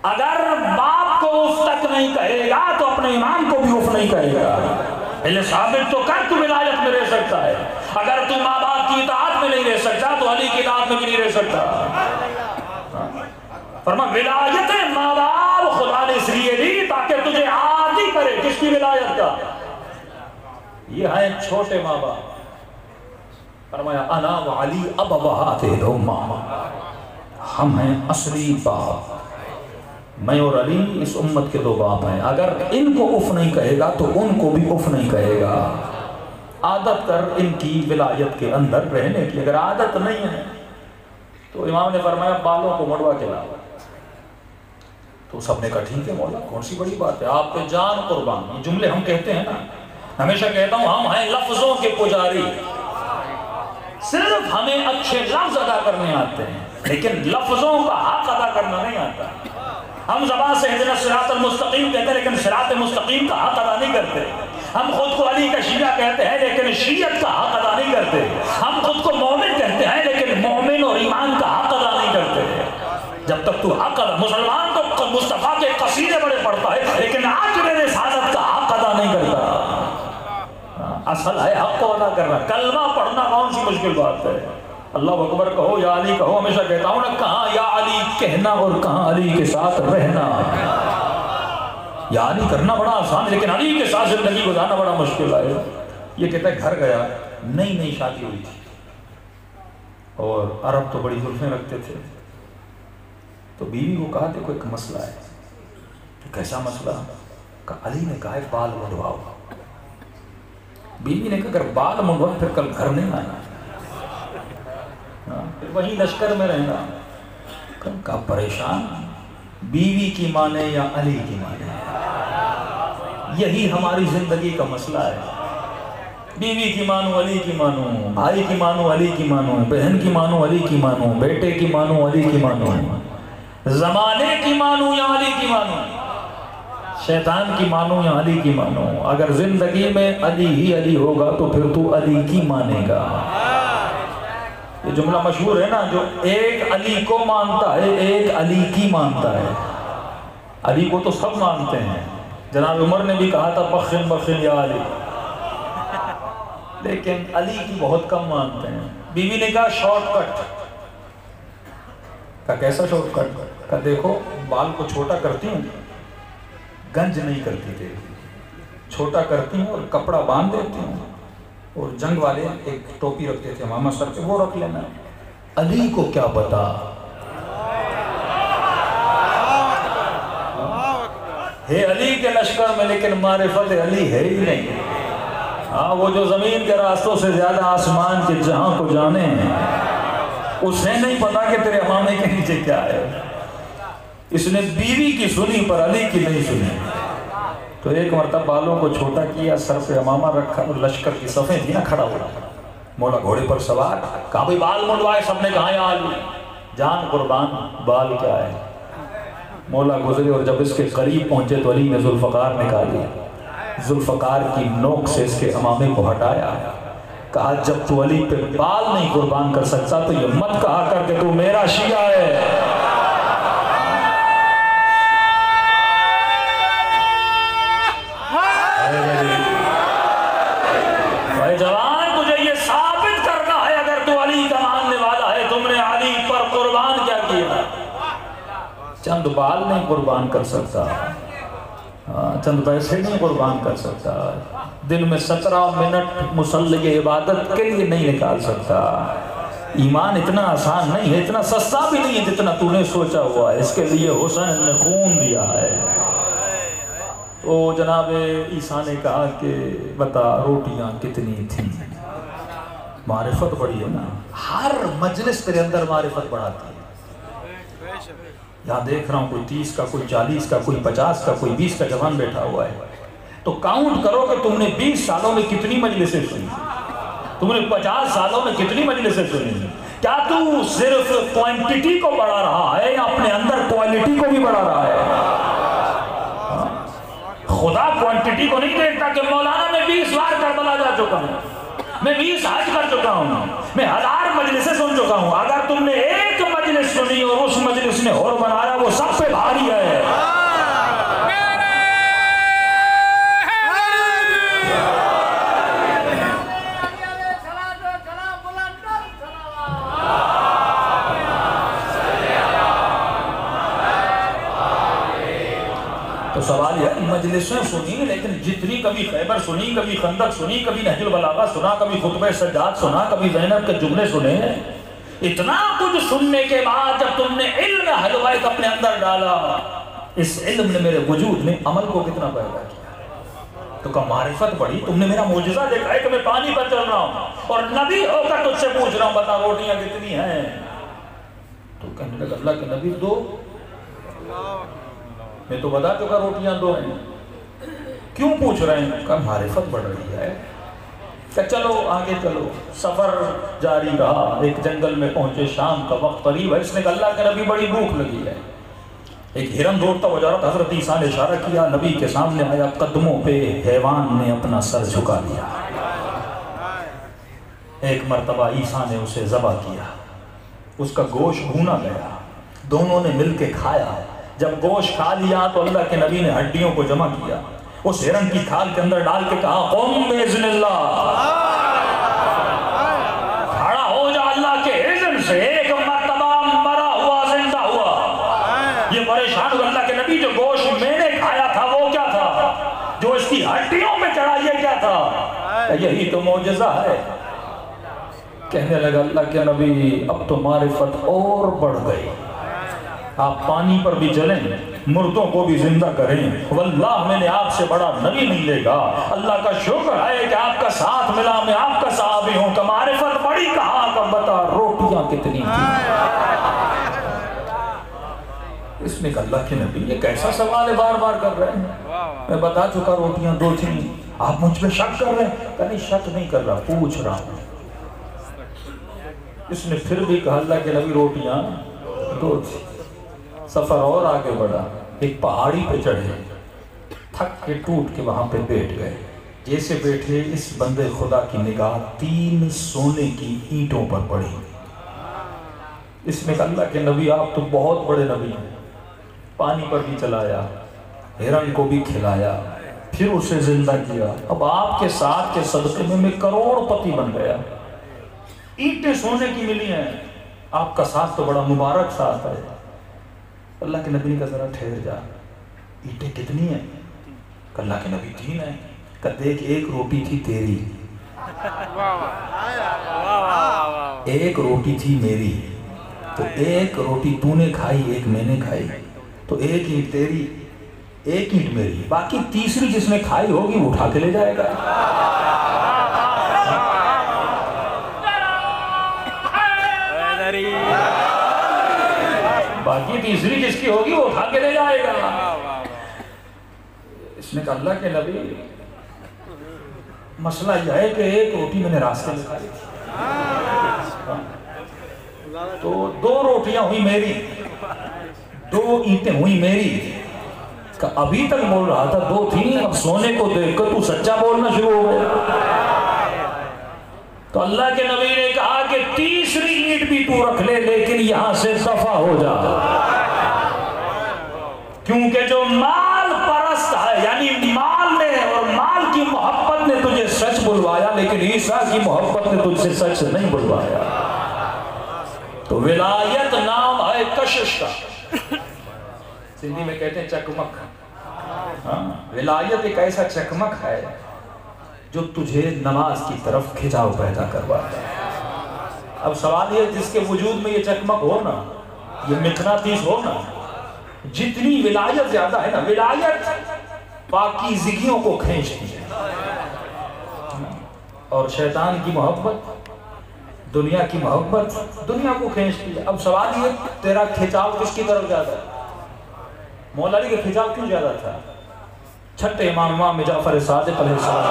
اگر باپ کو اف تک نہیں کہے گا تو اپنے امام کو بھی اف نہیں کہے گا۔ یہ ثابت تو کر تو ولایت میں رہ سکتا ہے۔ اگر تو ماں باپ کی اطاعت میں نہیں رہ سکتا تو علی کی اطاعت میں بھی نہیں رہ سکتا۔ فرما ولایت ماں باپ خدا نے اس لیے دی تاکہ تجھے عادی کرے۔ کس کی ولایت کا؟ یہ ہیں چھوٹے ماں باپ۔ فرمایا انا وعلی ابوات الامہ، ہم ہیں اصلی باپ، میں اور علی اس امت کے دو باپ ہیں۔ اگر ان کو اف نہیں کہے گا تو ان کو بھی اف نہیں کہے گا۔ عادت کر ان کی ولایت کے اندر رہنے کی، اگر عادت نہیں ہے تو امام نے فرمایا بالوں کو مڑوا کے لاؤ۔ تو سب نے کہا ٹھیک ہے مولا، کون سی بڑی بات ہے، آپ پہ جان قربان۔ یہ جملے ہم کہتے ہیں نا، ہمیشہ کہتا ہوں ہم ہیں لفظوں کے پجاری، صرف ہمیں اچھے لفظ ادا کرنے آتے ہیں لیکن لفظوں کا حق ادا کرنا نہیں آتا۔ ہم زبان سے اہدنا الصراط المستقیم کہتے ہیں لیکن صراط مستقیم کا حق ادا نہیں کرتے۔ ہم خود کو علی کا شیعہ کہتے ہیں لیکن شیعت کا حق ادا نہیں کرتے۔ ہم خود کو مومن کہتے ہیں لیکن مومن اور ایمان کا حق ادا نہیں کرتے۔ جب تک تو حق ادا، مسلمان تو مصطفیٰ کے قصیدے بڑے پڑھتا ہے لیکن آج میرے سعادت کا حق ادا نہیں کرتا۔ اصل ہے حق کو ادا کرنا۔ کلمہ پڑھنا کون سی مشکل بات ہے؟ اللہ اکبر کہو، یا علی کہو، ہمیشہ کہتا ہوں نا، کہاں یا علی کہنا اور کہاں علی کے ساتھ رہنا۔ یا علی کرنا بڑا آسان لیکن علی کے ساتھ زندگی گزارنا بڑا مشکل ہے۔ یہ کہتا ہے گھر گیا، نئی شادی ہوئی تھی اور عرب تو بڑی زلفیں رکھتے تھے، تو بیوی کو کہا دیکھو ایک مسئلہ ہے۔ کیسا مسئلہ؟ کہا علی نے کہا ہے بال منڈواؤ۔ بیوی نے کہا اگر بال منڈواؤ پھر کل گھر نہیں آنا، وہی لشکر میں رہنا۔ کہا پریشان، بیوی کی مانے یا علی کی مانے؟ یہی ہماری زندگی کا مسئلہ ہے۔ بیوی کی مانو علی کی مانو، بھائی کی مانو علی کی مانو، بہن کی مانو علی کی مانو، بیٹے کی مانو علی کی مانو، زمانے کی مانو یا علی کی مانو، شیطان کی مانو یا علی کی مانو۔ اگر زندگی میں علی ہی علی ہوگا تو پھر تو علی کی مانے گا۔ یہ جملہ مشہور ہے نا، جو ایک علی کو مانتا ہے ایک علی کی مانتا ہے۔ علی کو تو سب مانتے ہیں، جناب عمر نے بھی کہا تھا بخن بخن یا علی، لیکن علی کی بہت کم مانتے ہیں۔ بیوی نے کہا شارٹ کٹ۔ کہا کیسا شارٹ کٹ؟ کہا دیکھو بال کو چھوٹا کرتی ہوں، گنج نہیں کرتی تھے، چھوٹا کرتی ہوں اور کپڑا باندھ دیتی ہوں، اور جنگ والے ایک ٹوپی رکھتے تھے ماما سر پہ، وہ رکھ لینا۔ علی کو کیا پتا؟ ہے علی کے لشکر میں لیکن معرفت علی ہے ہی نہیں۔ ہاں، وہ جو زمین کے راستوں سے زیادہ آسمان کے جہاں کو جانے ہیں، اسے نہیں پتا کہ تیرے امامے کے نیچے کیا ہے۔ اس نے بیوی کی سنی پر علی کی نہیں سنی، تو ایک مرتبہ بالوں کو چھوٹا کیا، سر پہ امامہ رکھا اور لشکر کی صفیں تھی نا کھڑا ہوا، مولا گھوڑے پر سوار، کہا بھئی بال منڈوائے، سب نے کہا یا علی جان قربان بال کیا ہے؟ مولا گزرے اور جب اس کے قریب پہنچے تو علی نے ذوالفقار نکالی، ذوالفقار کی نوک سے اس کے امامے کو ہٹایا، کہا جب تو علی پہ بال نہیں قربان کر سکتا تو یہ مت کہا کر کہ تو میرا شیعہ ہے۔ بھائی جوان، تجھے یہ ثابت کرنا ہے اگر تو علی کا ماننے والا ہے، تم نے علی پر قربان کیا کیا؟ چند بال نہیں قربان کر سکتا، چند پیسے نہیں قربان کر سکتا، دن میں 17 منٹ مصلی عبادت کے لیے نہیں نکال سکتا۔ ایمان اتنا آسان نہیں ہے، اتنا سستا بھی نہیں ہے جتنا تو نے سوچا ہوا ہے۔ اس کے لیے حسین نے خون دیا ہے۔ تو جناب عیسیٰ نے کہا کہ بتا روٹیاں کتنی تھیں؟ معرفت بڑی ہے نا، ہر مجلس تیرے اندر معرفت بڑھاتی ہے۔ یہاں دیکھ رہا ہوں کوئی 30 کا، کوئی 40 کا، کوئی 50 کا، کوئی 20 کا جوان بیٹھا ہوا ہے، تو کاؤنٹ کرو کہ تم نے 20 سالوں میں کتنی مجلسیں سنی، تم نے 50 سالوں میں کتنی مجلسیں سنی۔ کیا تو صرف کوانٹٹی کو بڑھا رہا ہے یا اپنے اندر کوالٹی کو بھی بڑھا رہا ہے؟ خدا کوانٹٹی کو نہیں دیکھتا کہ مولانا میں 20 بار کربلا جا چکا ہوں، میں 20 حج کر چکا ہوں، میں 1000 مجلسیں سن چکا ہوں۔ اگر تم نے ایک مجلس سنی اور اس مجلس نے اور بنایا، وہ سب پہ بھاری ہے۔ تو سوال یہ مجلسیں سنی، لیکن جتنی کبھی خیبر سنی، کبھی خندق سنی، کبھی نہج البلاغہ سنا، کبھی خطبہ سجاد سنا، کبھی زینب کے جملے سنے، اتنا کچھ سننے کے بعد جب تم نے علم حلوہ اپنے اندر ڈالا، اس علم نے میرے وجود میں عمل کو کتنا پیدا کیا؟ تو کہا معرفت بڑھی، تم نے میرا معجزہ دیکھا ہے کہ میں پانی پر چل رہا ہوں اور نبی ہو کر تجھ سے پوچھ رہا ہوں بتا روٹیاں کتنی ہیں؟ تو کہنے لگا اللہ کے نبی 2، میں تو بتا چکا روٹیاں 2 ہیں، کیوں پوچھ رہے ہیں؟ کہا معرفت بڑھ رہی ہے۔ کہ چلو آگے چلو، سفر جاری رہا، ایک جنگل میں پہنچے، شام کا وقت قریب ہے، اس نے کہا اللہ کے نبی بڑی بھوک لگی ہے۔ ایک ہرن دوڑتا ہوا جا رہا تھا، حضرت عیسیٰ نے اشارہ کیا، نبی کے سامنے آیا، قدموں پہ حیوان نے اپنا سر جھکا دیا۔ ایک مرتبہ عیسیٰ نے اسے ذبح کیا، اس کا گوشت بھونا گیا، دونوں نے مل کے کھایا۔ جب گوشت کھا لیا تو اللہ کے نبی نے ہڈیوں کو جمع کیا، اس ہرن کی کھال کے اندر ڈال کے کہا قم باذن اللہ، کھڑا ہو جا اللہ کے اذن سے۔ ایک مرتبہ مرا ہوا زندہ ہوا۔ یہ پریشان ہوا اللہ کے نبی، جو گوشت میں نے کھایا تھا وہ کیا تھا؟ جو اس کی ہڈیوں میں چڑھا یہ کیا تھا؟ یہی تو معجزہ ہے۔ کہنے لگا اللہ کے نبی اب تو معرفت اور بڑھ گئی، آپ پانی پر بھی چلیں، مردوں کو بھی زندہ کریں، واللہ میں نے آپ سے بڑا نبی نہیں لے گا۔ اللہ کا شکر ہے کہ آپ کا ساتھ ملا، میں آپ کا صحابی ہوں۔ کہ معرفت بڑی کہا کہ بتا روٹیاں کتنی تھیں؟ اس نے کہا اللہ کے نبی یہ کیسا سوال ہے بار بار کر رہے ہیں؟ میں بتا چکا روٹیاں 2 تھیں، آپ مجھ پہ شک کر رہے ہیں؟ کہ نہیں شک نہیں کر رہا، پوچھ رہا ہوں۔ اس نے پھر بھی کہا اللہ کے نبی روٹیاں 2 تھیں۔ سفر اور آگے بڑھا، ایک پہاڑی پہ چڑھے، تھک کے ٹوٹ کے وہاں پہ بیٹھ گئے۔ جیسے بیٹھے اس بندے خدا کی نگاہ 3 سونے کی اینٹوں پر پڑی۔ اس نے کہا اللہ کے نبی آپ تو بہت بڑے نبی ہیں، پانی پر بھی چلایا، ہرن کو بھی کھلایا، پھر اسے زندہ کیا، اب آپ کے ساتھ کے صدقے میں کروڑ پتی بن گیا، اینٹیں سونے کی ملی ہیں، آپ کا ساتھ تو بڑا مبارک ساتھ ہے۔ اللہ کے نبی کا ذرا ٹھہر جا، اینٹیں کتنی ہیں؟ کہ اللہ کے نبی 3 ہیں۔ کہ دیکھ ایک روٹی تھی تیری، ایک روٹی تھی میری، تو ایک روٹی تو نے کھائی ایک میں نے کھائی، تو ایک اینٹ تیری ایک اینٹ میری، باقی تیسری جس نے کھائی ہوگی وہ اٹھا کے لے جائے گا۔ باقی تیسری جس کی ہوگی وہ اٹھا کے لے جائے گا۔ اس نے کہا اللہ کے نبی مسئلہ یہ ہے کہ ایک روٹی میں نے راستے میں کھائی تھی، تو 2 روٹیاں ہوئی میری، 2 اینٹیں ہوئی میری، کہ ابھی تک بول رہا تھا 2 تھیں، اب سونے کو دیکھ کر تو سچا بولنا شروع ہو گیا۔ تو اللہ کے نبی نے کہا کہ 3ری اینٹ بھی تو رکھ لے، لیکن یہاں سے دفع ہو جا، کیونکہ جو مال پرست ہے، یعنی مال نے اور مال کی محبت نے تجھے سچ بلوایا، لیکن عیسیٰ کی محبت نے تجھ سے سچ نہیں بلوایا۔ تو ولایت نام ہے کشش کا، سندھی میں کہتے ہیں چکمک۔ ولایت ایک ایسا چکمک ہے جو تجھے نماز کی طرف کھچاؤ پیدا کرواتا ہے۔ اب سوال یہ، جس کے وجود میں یہ چکمک ہو نا، یہ مقناطیس ہو نا، جتنی ولایت زیادہ ہے نا، ولایت پاکیزگیوں کو کھینچتی ہے، اور شیطان کی محبت، دنیا کی محبت دنیا کو کھینچتی ہے۔ اب سوال یہ، تیرا کھچاؤ کس کی طرف زیادہ ہے؟ مولا علی کا کھچاؤ کیوں زیادہ تھا؟ چھٹے امام جعفر صادق علیہ السلام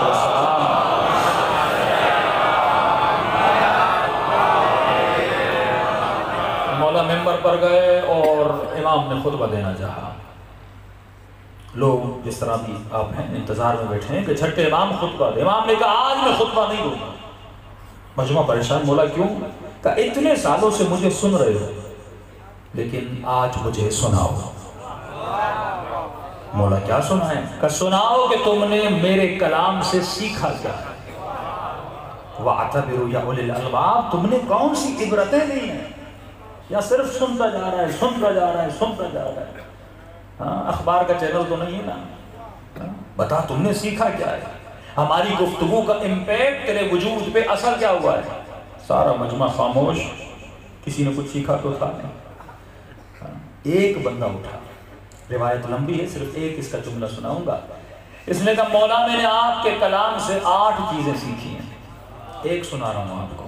مولا ممبر پر گئے اور امام نے خطبہ دینا چاہا۔ لوگ جس طرح بھی آپ ہیں انتظار میں بیٹھے ہیں کہ چھٹے امام خطبہ دے۔ امام نے کہا آج میں خطبہ نہیں دوں گا۔ مجمع پریشان، مولا کیوں؟ کہا اتنے سالوں سے مجھے سن رہے ہو، لیکن آج مجھے سناؤ۔ مولا کیا سنا ہے؟ کہ سناؤ کہ تم نے میرے کلام سے سیکھا کیا ہے۔ وَاعْتَبِرُوا يَا أُولِي الْأَلْبَابِ، تم نے کون سی عبرتیں لی ہیں، یا صرف سنتا جا رہا ہے، سنتا جا رہا ہے، سنتا جا رہا ہے؟ اخبار کا چینل تو نہیں ہے نا، بتا تم نے سیکھا کیا ہے، ہماری گفتگو کا امپیکٹ تیرے وجود پہ اثر کیا ہوا ہے؟ سارا مجمع خاموش، کسی نے کچھ سیکھا تو تھا نہیں۔ ایک بندہ اٹھا، روایت لمبی ہے، صرف ایک اس کا جملہ سناؤں گا۔ اس نے کہا مولا میں نے آپ کے کلام سے 8 چیزیں سیکھی ہیں، ایک سنا رہا ہوں آپ کو۔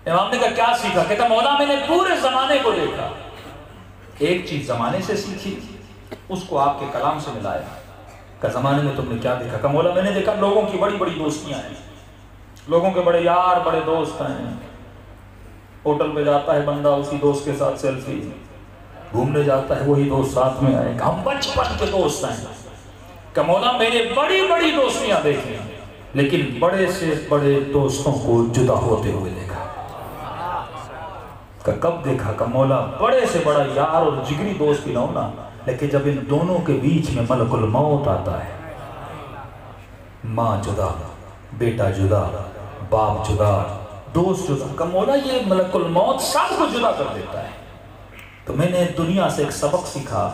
امام نے کہا کیا سیکھا؟ کہتا مولا میں نے پورے زمانے کو دیکھا، ایک چیز زمانے سے سیکھی، اس کو آپ کے کلام سے ملایا۔ کہ زمانے میں تم نے کیا دیکھا؟ کہ مولا میں نے دیکھا لوگوں کی بڑی بڑی دوستیاں ہیں، لوگوں کے بڑے یار، بڑے دوست ہیں۔ ہوٹل پہ جاتا ہے بندہ، اسی دوست کے ساتھ سیلفی، گھومنے جاتا ہے وہی دوست ساتھ میں آئے، ہم بچپن کے دوست ہیں۔ کہ مولا میں نے بڑی بڑی دوستیاں دیکھی، لیکن بڑے سے بڑے دوستوں کو جدا ہوتے ہوئے دیکھا۔ کہ کب دیکھا؟ کہ مولا بڑے سے بڑا یار اور جگری دوست بھی نہ ہونا، لیکن جب ان دونوں کے بیچ میں ملک الموت آتا ہے، ماں جدا، بیٹا جدا، باپ جدا، دوست جدا، کہ مولا یہ ملک الموت سب کو جدا کر دیتا ہے۔ تو میں نے دنیا سے ایک سبق سیکھا،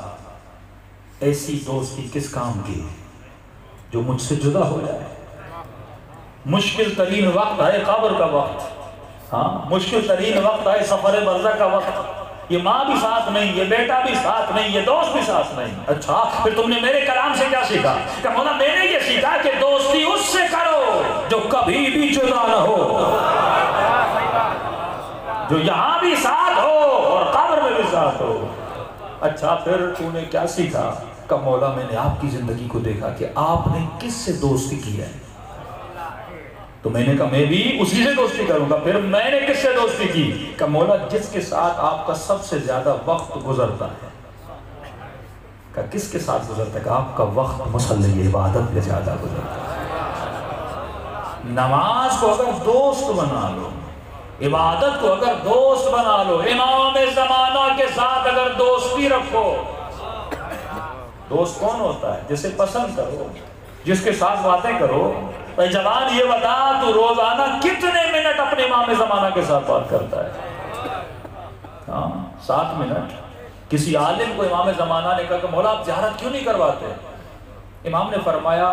ایسی دوستی کس کام کی جو مجھ سے جدا ہو جائے۔ مشکل ترین وقت ہے قبر کا وقت، ہاں مشکل ترین وقت ہے سفر برزخ کا وقت، یہ ماں بھی ساتھ نہیں، یہ بیٹا بھی ساتھ نہیں، یہ دوست بھی ساتھ نہیں۔ اچھا پھر تم نے میرے کلام سے کیا سیکھا؟ کہ مولا میں نے یہ سیکھا کہ دوستی اس سے کرو جو کبھی بھی جدا نہ ہو، جو یہاں بھی ساتھ ہو اور قبر میں بھی ساتھ ہو۔ اچھا پھر تو نے کیا سیکھا؟ کہ مولا میں نے آپ کی زندگی کو دیکھا کہ آپ نے کس سے دوستی کی ہے، تو میں نے کہا میں بھی اسی سے دوستی کروں گا۔ پھر میں نے کس سے دوستی کی؟ کہ مولا جس کے ساتھ آپ کا سب سے زیادہ وقت گزرتا ہے۔ کہ کس کے ساتھ گزرتا ہے؟ کہ آپ کا وقت مصلی عبادت میں زیادہ گزرتا ہے۔ نماز کو اگر دوست بنا لو، عبادت کو اگر دوست بنا لو، امام زمانہ کے ساتھ اگر دوستی رکھو۔ دوست کون ہوتا ہے؟ جسے پسند کرو، جس کے ساتھ باتیں کرو۔ بھائی جوان یہ بتا تو روزانہ کتنے منٹ اپنے امام زمانہ کے ساتھ بات کرتا ہے؟ 7 منٹ۔ کسی عالم کو امام زمانہ نے کہا کہ مولا آپ زیارت کیوں نہیں کرواتے؟ امام نے فرمایا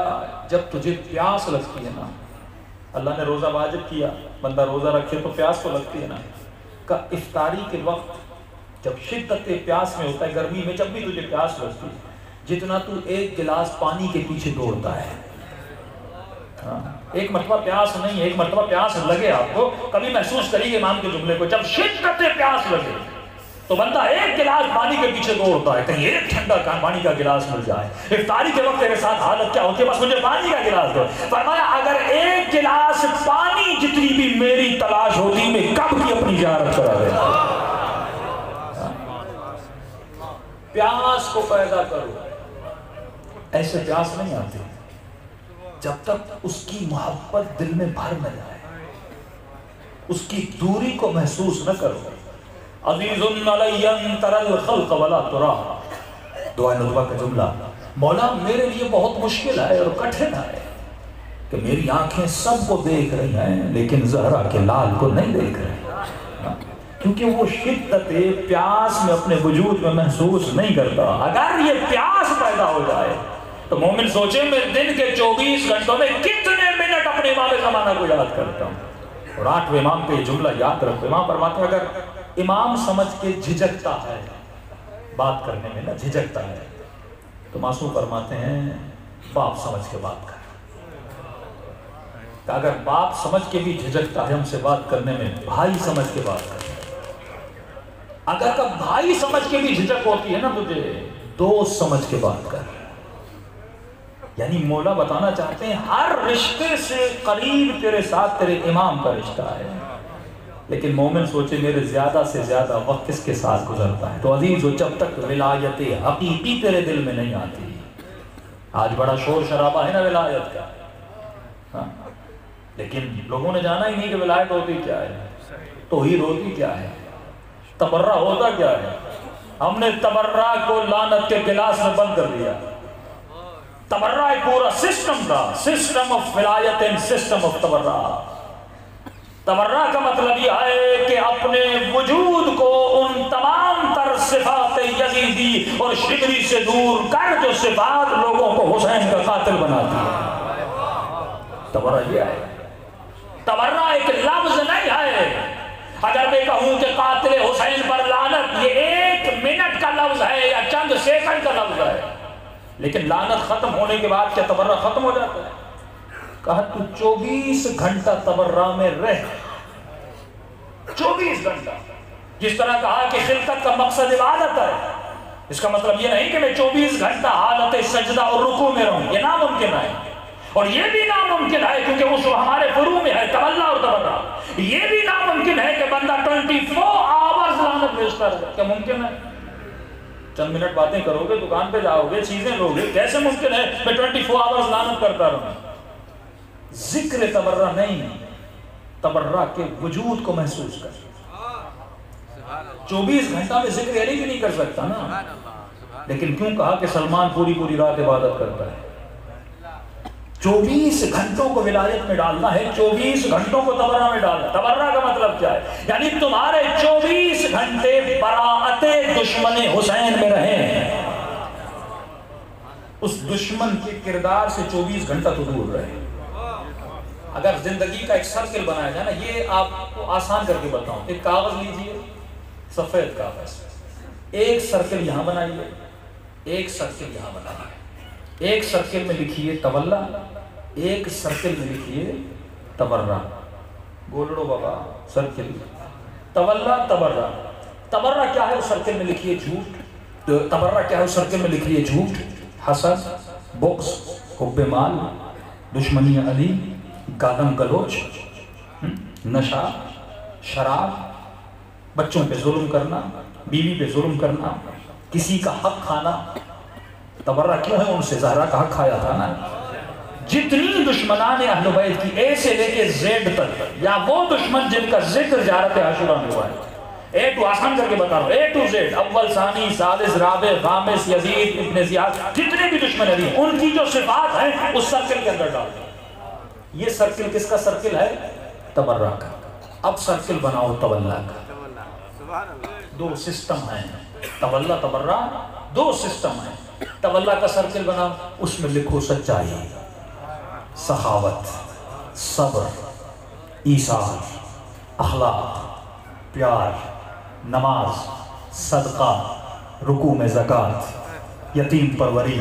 جب تجھے پیاس لگتی ہے نا، اللہ نے روزہ واجب کیا، بندہ روزہ رکھے تو پیاس تو لگتی ہے نا، کہ افطاری کے وقت جب شدت پیاس میں ہوتا ہے، گرمی میں جب بھی تجھے پیاس لگتی ہے، جتنا تو ایک گلاس پانی کے پیچھے دوڑتا ہے، ایک مرتبہ پیاس نہیں ہے، ایک مرتبہ پیاس لگے آپ کو، کبھی محسوس کریے امام کے جملے کو، جب شدت پیاس لگے تو بندہ ایک گلاس پانی کے پیچھے دوڑتا ہے، کہیں ایک ٹھنڈا پانی کا گلاس مل جائے۔ افطاری کے وقت تیرے ساتھ حالت کیا ہوتی ہے؟ بس مجھے پانی کا گلاس دو۔ فرمایا اگر ایک گلاس پانی جتنی بھی میری تلاش ہوتی میں کب کی اپنی زیارت کرا دیتا۔ پیاس کو پیدا کرو، ایسے پیاس نہیں آتی جب تک اس کی محبت دل میں بھر نہ جائے، اس کی دوری کو محسوس نہ کرو۔ عزیز علی ان تری الخلق ولا ترا، دعا ندوہ کا جملہ، مولا میرے لیے بہت مشکل ہے اور کٹھن ہے کہ میری آنکھیں سب کو دیکھ رہی ہیں لیکن زہرا کے لال کو نہیں دیکھ رہی، کیونکہ وہ شدت پیاس میں اپنے وجود میں محسوس نہیں کرتا۔ اگر یہ پیاس پیدا ہو جائے تو مومن سوچے میں دن کے 24 گھنٹوں میں کتنے منٹ اپنے امام زمانہ کو یاد کرتا ہوں۔ اور 8ویں امام پہ یہ جملہ یاد رکھو، امام فرماتے ہیں اگر امام سمجھ کے جھجکتا ہے، بات کرنے میں نہ جھجکتا ہے، تو معصوم فرماتے ہیں باپ سمجھ کے بات کر۔ کہ اگر باپ سمجھ کے بھی جھجکتا ہے ہم سے بات کرنے میں، بھائی سمجھ کے بات کر۔ اگر کب بھائی سمجھ کے بھی جھجک ہوتی ہے نا تجھے، دوست سمجھ کے بات کر۔ یعنی مولا بتانا چاہتے ہیں ہر رشتے سے قریب تیرے ساتھ تیرے امام کا رشتہ ہے، لیکن مومن سوچے میرے زیادہ سے زیادہ وقت کس کے ساتھ گزرتا ہے۔ تو عزیزو جب تک ولایت حقیقی تیرے دل میں نہیں آتی، آج بڑا شور شرابہ ہے نا ولایت کا، ہاں، لیکن لوگوں نے جانا ہی نہیں کہ ولایت ہوتی کیا ہے، توحید ہوتی کیا ہے، تبرہ ہوتا کیا ہے۔ ہم نے تبرہ کو لعنت کے گلاس میں بند کر دیا۔ تبرہ ایک پورا سسٹم تھا، سسٹم آف ولایت اینڈ سسٹم آف تبرہ۔ تبرہ کا مطلب یہ ہے کہ اپنے وجود کو ان تمام تر صفات یزیدی اور شبری سے دور کر جو صفات لوگوں کو حسین کا قاتل بناتی ہے۔ تبرہ یہ ہے، تبرہ ایک لفظ نہیں ہے۔ اگر میں کہوں کہ قاتل حسین پر لعنت، یہ 1 منٹ کا لفظ ہے یا چند سیکنڈ کا لفظ ہے، لیکن لعنت ختم ہونے کے بعد کیا تبرہ ختم ہو جاتا ہے؟ کہا تو 24 گھنٹہ تبرہ میں رہ، 24 گھنٹہ۔ جس طرح کہا کہ خلقت کا مقصد عبادت ہے، اس کا مطلب یہ نہیں کہ میں 24 گھنٹہ حالت سجدہ اور رکوع میں رہوں، یہ ناممکن ہے۔ اور یہ بھی ناممکن ہے کیونکہ وہ ہمارے فروع میں ہے تولا اور تبرہ۔ یہ بھی ناممکن ہے کہ بندہ 24 آورز لعنت بھیجتا رہے، کیا ممکن ہے؟ چند منٹ باتیں کرو گے، دکان پہ جاؤ گے، چیزیں لو گے، کیسے ممکن ہے میں 24 آورز لعنت کرتا رہوں؟ ذکر تبرہ نہیں، تبرہ کے وجود کو محسوس کر۔ 24 گھنٹہ میں ذکر علی بھی نہیں کر سکتا نا، لیکن کیوں کہا کہ سلمان پوری رات عبادت کرتا ہے؟ 24 گھنٹوں کو ولایت میں ڈالنا ہے، 24 گھنٹوں کو تبرہ میں ڈالنا۔ تبرہ کا مطلب کیا ہے؟ یعنی تمہارے 24 گھنٹے براءت دشمن حسین میں رہیں، اس دشمن کے کردار سے 24 گھنٹہ تو دور رہے۔ اگر زندگی کا ایک سرکل بنایا جائے نا، یہ آپ کو آسان کر کے بتاؤں، ایک کاغذ لیجئے، سفید کاغذ، ایک سرکل یہاں بنائیے، ایک سرکل یہاں بنائیے، ایک سرکل میں لکھیے تولا، ایک سرکل میں لکھیے تبرہ۔ گولڑو بابا سرکل، تولا تبرہ۔ تبرہ کیا ہے اس سرکل میں لکھیے جھوٹ، تبرہ کیا ہے اس سرکل میں لکھیے جھوٹ، حسد، بغض، حب مال، دشمنی علی، گالم گلوچ، نشہ، شراب، بچوں پہ ظلم کرنا، بیوی پہ ظلم کرنا، کسی کا حق کھانا۔ تبرہ کیوں ہے؟ ان سے زہرا کا حق کھایا تھا نا۔ جتنی دشمنان اہل بیت کی اے سے لے کے زیڈ تک، یا وہ دشمن جن کا ذکر زیارت عاشورہ میں ہوا ہے، اے ٹو آسان کر کے بتا رہا ہوں، اے ٹو زیڈ، اول ثانی ثالث رابع خامس یزید ابن زیاد، جتنے بھی دشمن علی ان کی جو صفات ہیں اس سرکل کے اندر ڈال دیں۔ یہ سرکل کس کا سرکل ہے؟ تبرہ کا۔ اب سرکل بناؤ تولا کا۔ 2 سسٹم ہیں، تولا تبرہ 2 سسٹم ہیں۔ تولا کا سرکل بناؤ، اس میں لکھو سچائی، سخاوت، صبر، ایثار، اخلاق، پیار، نماز، صدقہ، رکوع میں زکوٰۃ، یتیم پروری،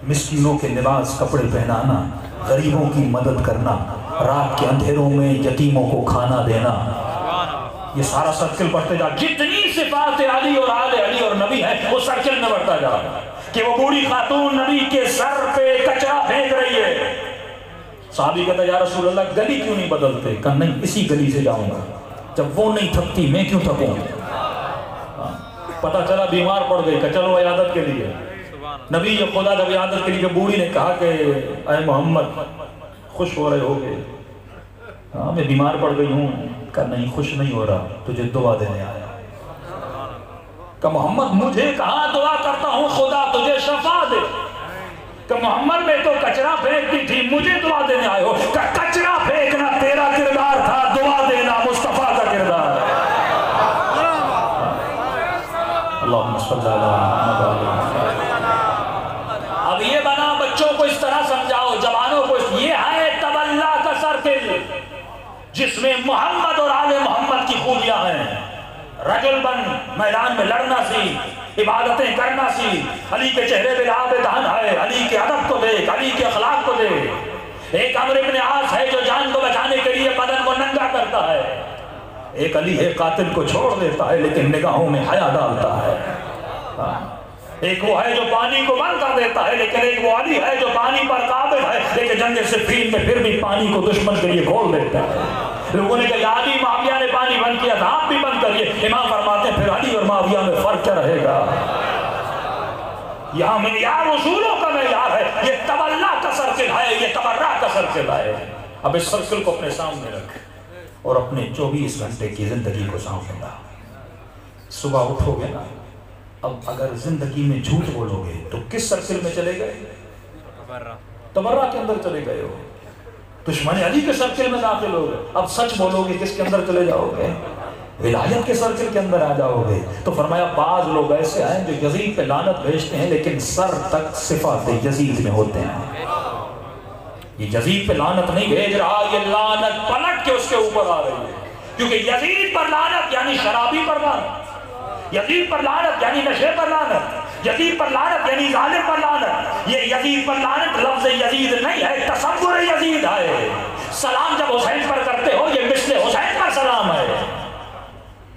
مسکینوں کے لباس کپڑے پہنانا، غریبوں کی مدد کرنا، رات کے اندھیروں میں یتیموں کو کھانا دینا۔ یہ سارا سرکل بڑھتے جا، جتنی صفات علی اور آل علی اور نبی ہے وہ سرکل میں بڑھتا جا رہا ہے کہ وہ بوڑھی خاتون نبی کے سر پہ کچرا پھینک رہی ہے. صحابی کہتا ہے یا رسول اللہ گلی کیوں نہیں بدلتے؟ کہا نہیں اسی گلی سے جاؤں گا، جب وہ نہیں تھکتی میں کیوں تھکوں. پتہ چلا بیمار پڑ گئی کہ چلو عیادت کے لیے. نبی خدا جب عیادت کے لیے بوڑھی نے کہا کہ اے محمد خوش ہو رہے ہوگے؟ ہاں میں بیمار پڑ گئی ہوں. کہا نہیں خوش نہیں ہو رہا، تجھے دعا دینے آیا. کہ محمد مجھے کہاں دعا کرتا ہوں، خدا تجھے شفا دے. کہ محمد میں تو کچرا پھینکتی تھی، مجھے دعا دینے آئے ہو. کہ کچرا پھینکنا تیرا کردار تھا، دعا دینا مصطفیٰ کا کردار ہے. اللہم صلی اللہ علیہ وسلم. اب یہ بنا بچوں کو اس طرح سمجھاؤ، جوانوں کو یہ ہے تولا کا سرکل جس میں محمد اور آل محمد کی خوبیاں ہیں. رجل بن میدان میں لڑنا سیکھ، عبادتیں کرنا سیکھ، علی کے چہرے پہ لعاب دہن ہے، علی کے ادب کو دیکھ، علی کے اخلاق کو دیکھ. ایک عمرو بن عاص ہے جو جان کو بچانے کے لیے بدن کو ننگا کرتا ہے. ایک علی ہے قاتل کو چھوڑ دیتا ہے لیکن نگاہوں میں حیا ڈالتا ہے. ایک وہ ہے جو پانی کو بند کر دیتا ہے، لیکن ایک وہ علی ہے جو پانی پر قابض ہے لیکن جنگ صفین میں پھر بھی پانی کو دشمن کے لیے کھول دیتا ہے. لوگوں نے کہا یا علی معاویہ نے پانی بند کیا تھا، آپ بھی بند کریے. امام فرماتے ہیں پھر علی اور معاویہ میں فرق کیا رہے گا؟ یہاں معیار اصولوں کا معیار ہے. یہ تولا کا سرکل ہے، یہ تبرع کا سرکل ہے. اب اس سرکل کو اپنے سامنے رکھ اور اپنے 24 گھنٹے کی زندگی کو سامنے لا. صبح اٹھو گے نا، اب اگر زندگی میں جھوٹ بولو گے تو کس سرکل میں چلے گئے؟ تبرع کے اندر چلے گئے ہو. دشمن علی کے سرکل میں داخل ہو گئے. اب سچ بولو گے کس کے اندر چلے جاؤ گے؟ ولایت کے سرکل کے اندر آ جاؤ گے. تو فرمایا بعض لوگ ایسے ہیں جو یزید پہ لعنت بھیجتے ہیں لیکن سر تک صفات یزید میں ہوتے ہیں. یہ یزید پہ لعنت نہیں بھیج رہا، یہ لعنت پلٹ کے اس کے اوپر آ رہی ہے. کیونکہ یزید پر لعنت یعنی شرابی پر لعنت، یزید پر لعنت یعنی نشے پر لعنت، یزید پر لعنت یعنی ظالم پر لعنت. یہ یزید پر لعنت لفظ یزید نہیں ہے، تصور یزید ہے. سلام جب حسین پر کرتے ہو یہ مثل حسین پر سلام ہے.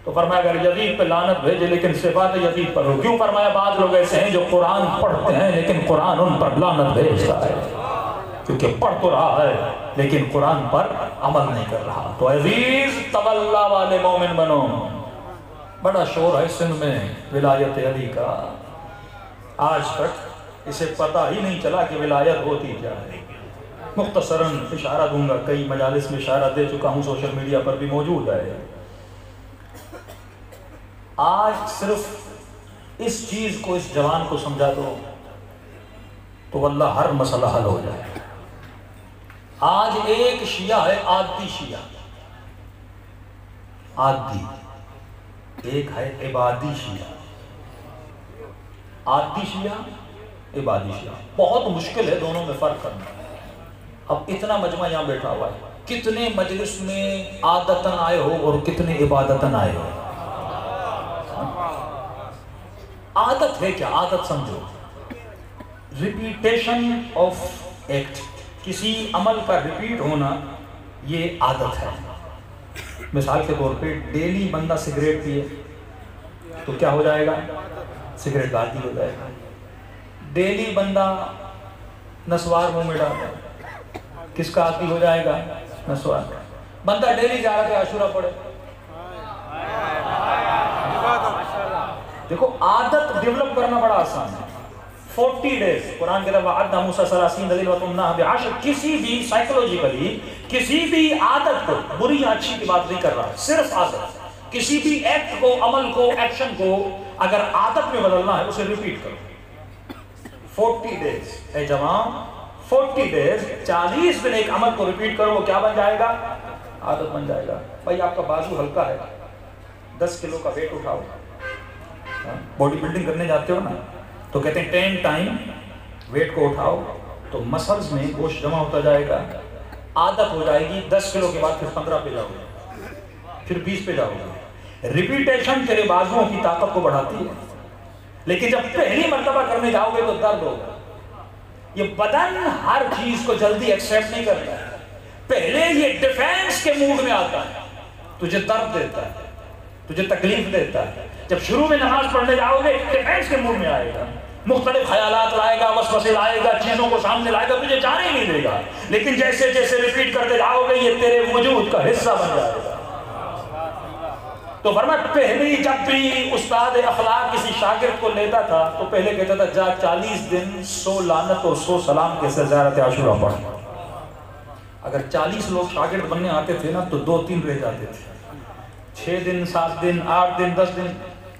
تو فرمایا اگر یزید پہ لعنت بھیجے لیکن صفات یزید پر ہو. کیوں؟ فرمایا بعض لوگ ایسے ہیں جو قرآن پڑھتے ہیں لیکن قرآن ان پر لعنت بھیجتا ہے، کیونکہ پڑھ تو رہا ہے لیکن قرآن پر عمل نہیں کر رہا. تو عزیز تولا والے مومن بنو. بڑا شور ہے سندھ میں ولایت علی کا، آج تک اسے پتہ ہی نہیں چلا کہ ولایت ہوتی کیا ہے. مختصراً اشارہ دوں گا، کئی مجالس میں اشارہ دے چکا ہوں، سوشل میڈیا پر بھی موجود ہے. آج صرف اس چیز کو اس جوان کو سمجھا دو تو واللہ ہر مسئلہ حل ہو جائے. آج ایک شیعہ ہے عادی شیعہ، عادی. ایک ہے عبادی شیعہ. عادی شیعہ، عبادی شیعہ. بہت مشکل ہے دونوں میں فرق کرنا. اب اتنا مجمع یہاں بیٹھا ہوا ہے، کتنے مجلس میں عادتاً آئے ہو اور کتنے عبادتاً آئے ہو؟ عادت ہے کیا؟ عادت سمجھو ریپیٹیشن آف ایکٹ، کسی عمل کا ریپیٹ ہونا یہ عادت ہے. مثال کے طور پہ ڈیلی بندہ سگریٹ پیے تو کیا ہو جائے گا؟ سگریٹ عادی ہو جائے گا. ڈیلی بندہ نسوار منہ میں ڈالتا ہے، کس کا عادی ہو جائے گا؟ نسوار. بندہ ڈیلی جا رہا ہے عاشورہ پڑھے. دیکھو عادت ڈیولپ کرنا بڑا آسان ہے. 40 ڈیز قرآن کے لفظ عدہ موسیٰ 30 دلیل وَتُمْنَا بِعَشْرٍ. کسی بھی سائیکولوجیکلی کسی بھی عادت کو، بری یا اچھی کی بات نہیں کر رہا، صرف عادت. کسی بھی ایکٹ کو، عمل کو، ایکشن کو اگر عادت میں بدلنا ہے اسے ریپیٹ کرو. 40 ڈیز اے جوان، 40 ڈیز 40 دن ایک عمل کو ریپیٹ کرو، وہ کیا بن جائے گا؟ عادت بن جائے گا. بھائی آپ کا بازو ہلکا ہے، 10 کلو کا ویٹ اٹھاؤ. باڈی بلڈنگ کرنے جاتے ہو نا تو کہتے ہیں 10 ٹائم ویٹ کو اٹھاؤ تو مسلز میں گوشت جمع ہوتا جائے گا، عادت ہو جائے گی. 10 کلو کے بعد پھر 15 پہ جاؤ گے، پھر 20 پہ جاؤ گے. ریپیٹیشن تیرے بازوؤں کی طاقت کو بڑھاتی ہے، لیکن جب پہلی مرتبہ کرنے جاؤ گے تو درد ہوگا. یہ بدن ہر چیز کو جلدی ایکسیپٹ نہیں کرتا ہے. پہلے یہ ڈیفینس کے موڈ میں آتا ہے، تجھے درد دیتا ہے. تجھے تکلیف دیتا ہے. جب شروع میں نماز پڑھنے جاؤ گے ڈیفینس کے موڈ میں آئے گا, مختلف خیالات لائے گا, وسوسے لائے گا, چیزوں کو سامنے لائے گا, تجھے جانے نہیں دے گا. لیکن جیسے جیسے ریپیٹ کرتے جاؤ گے یہ تیرے وجود کا حصہ بن جائے گا. تو فرمایا پہلی جب بھی استاد اخلاق کسی شاگرد کو لیتا تھا تو پہلے کہتا تھا جا 40 دن 100 لعنت اور 100 سلام کے ساتھ زیارت عاشورہ پڑھ. اگر 40 لوگ شاگرد بننے آتے تھے نا تو 2-3 رہ جاتے تھے. 6 دن 7 دن 8 دن 10 دن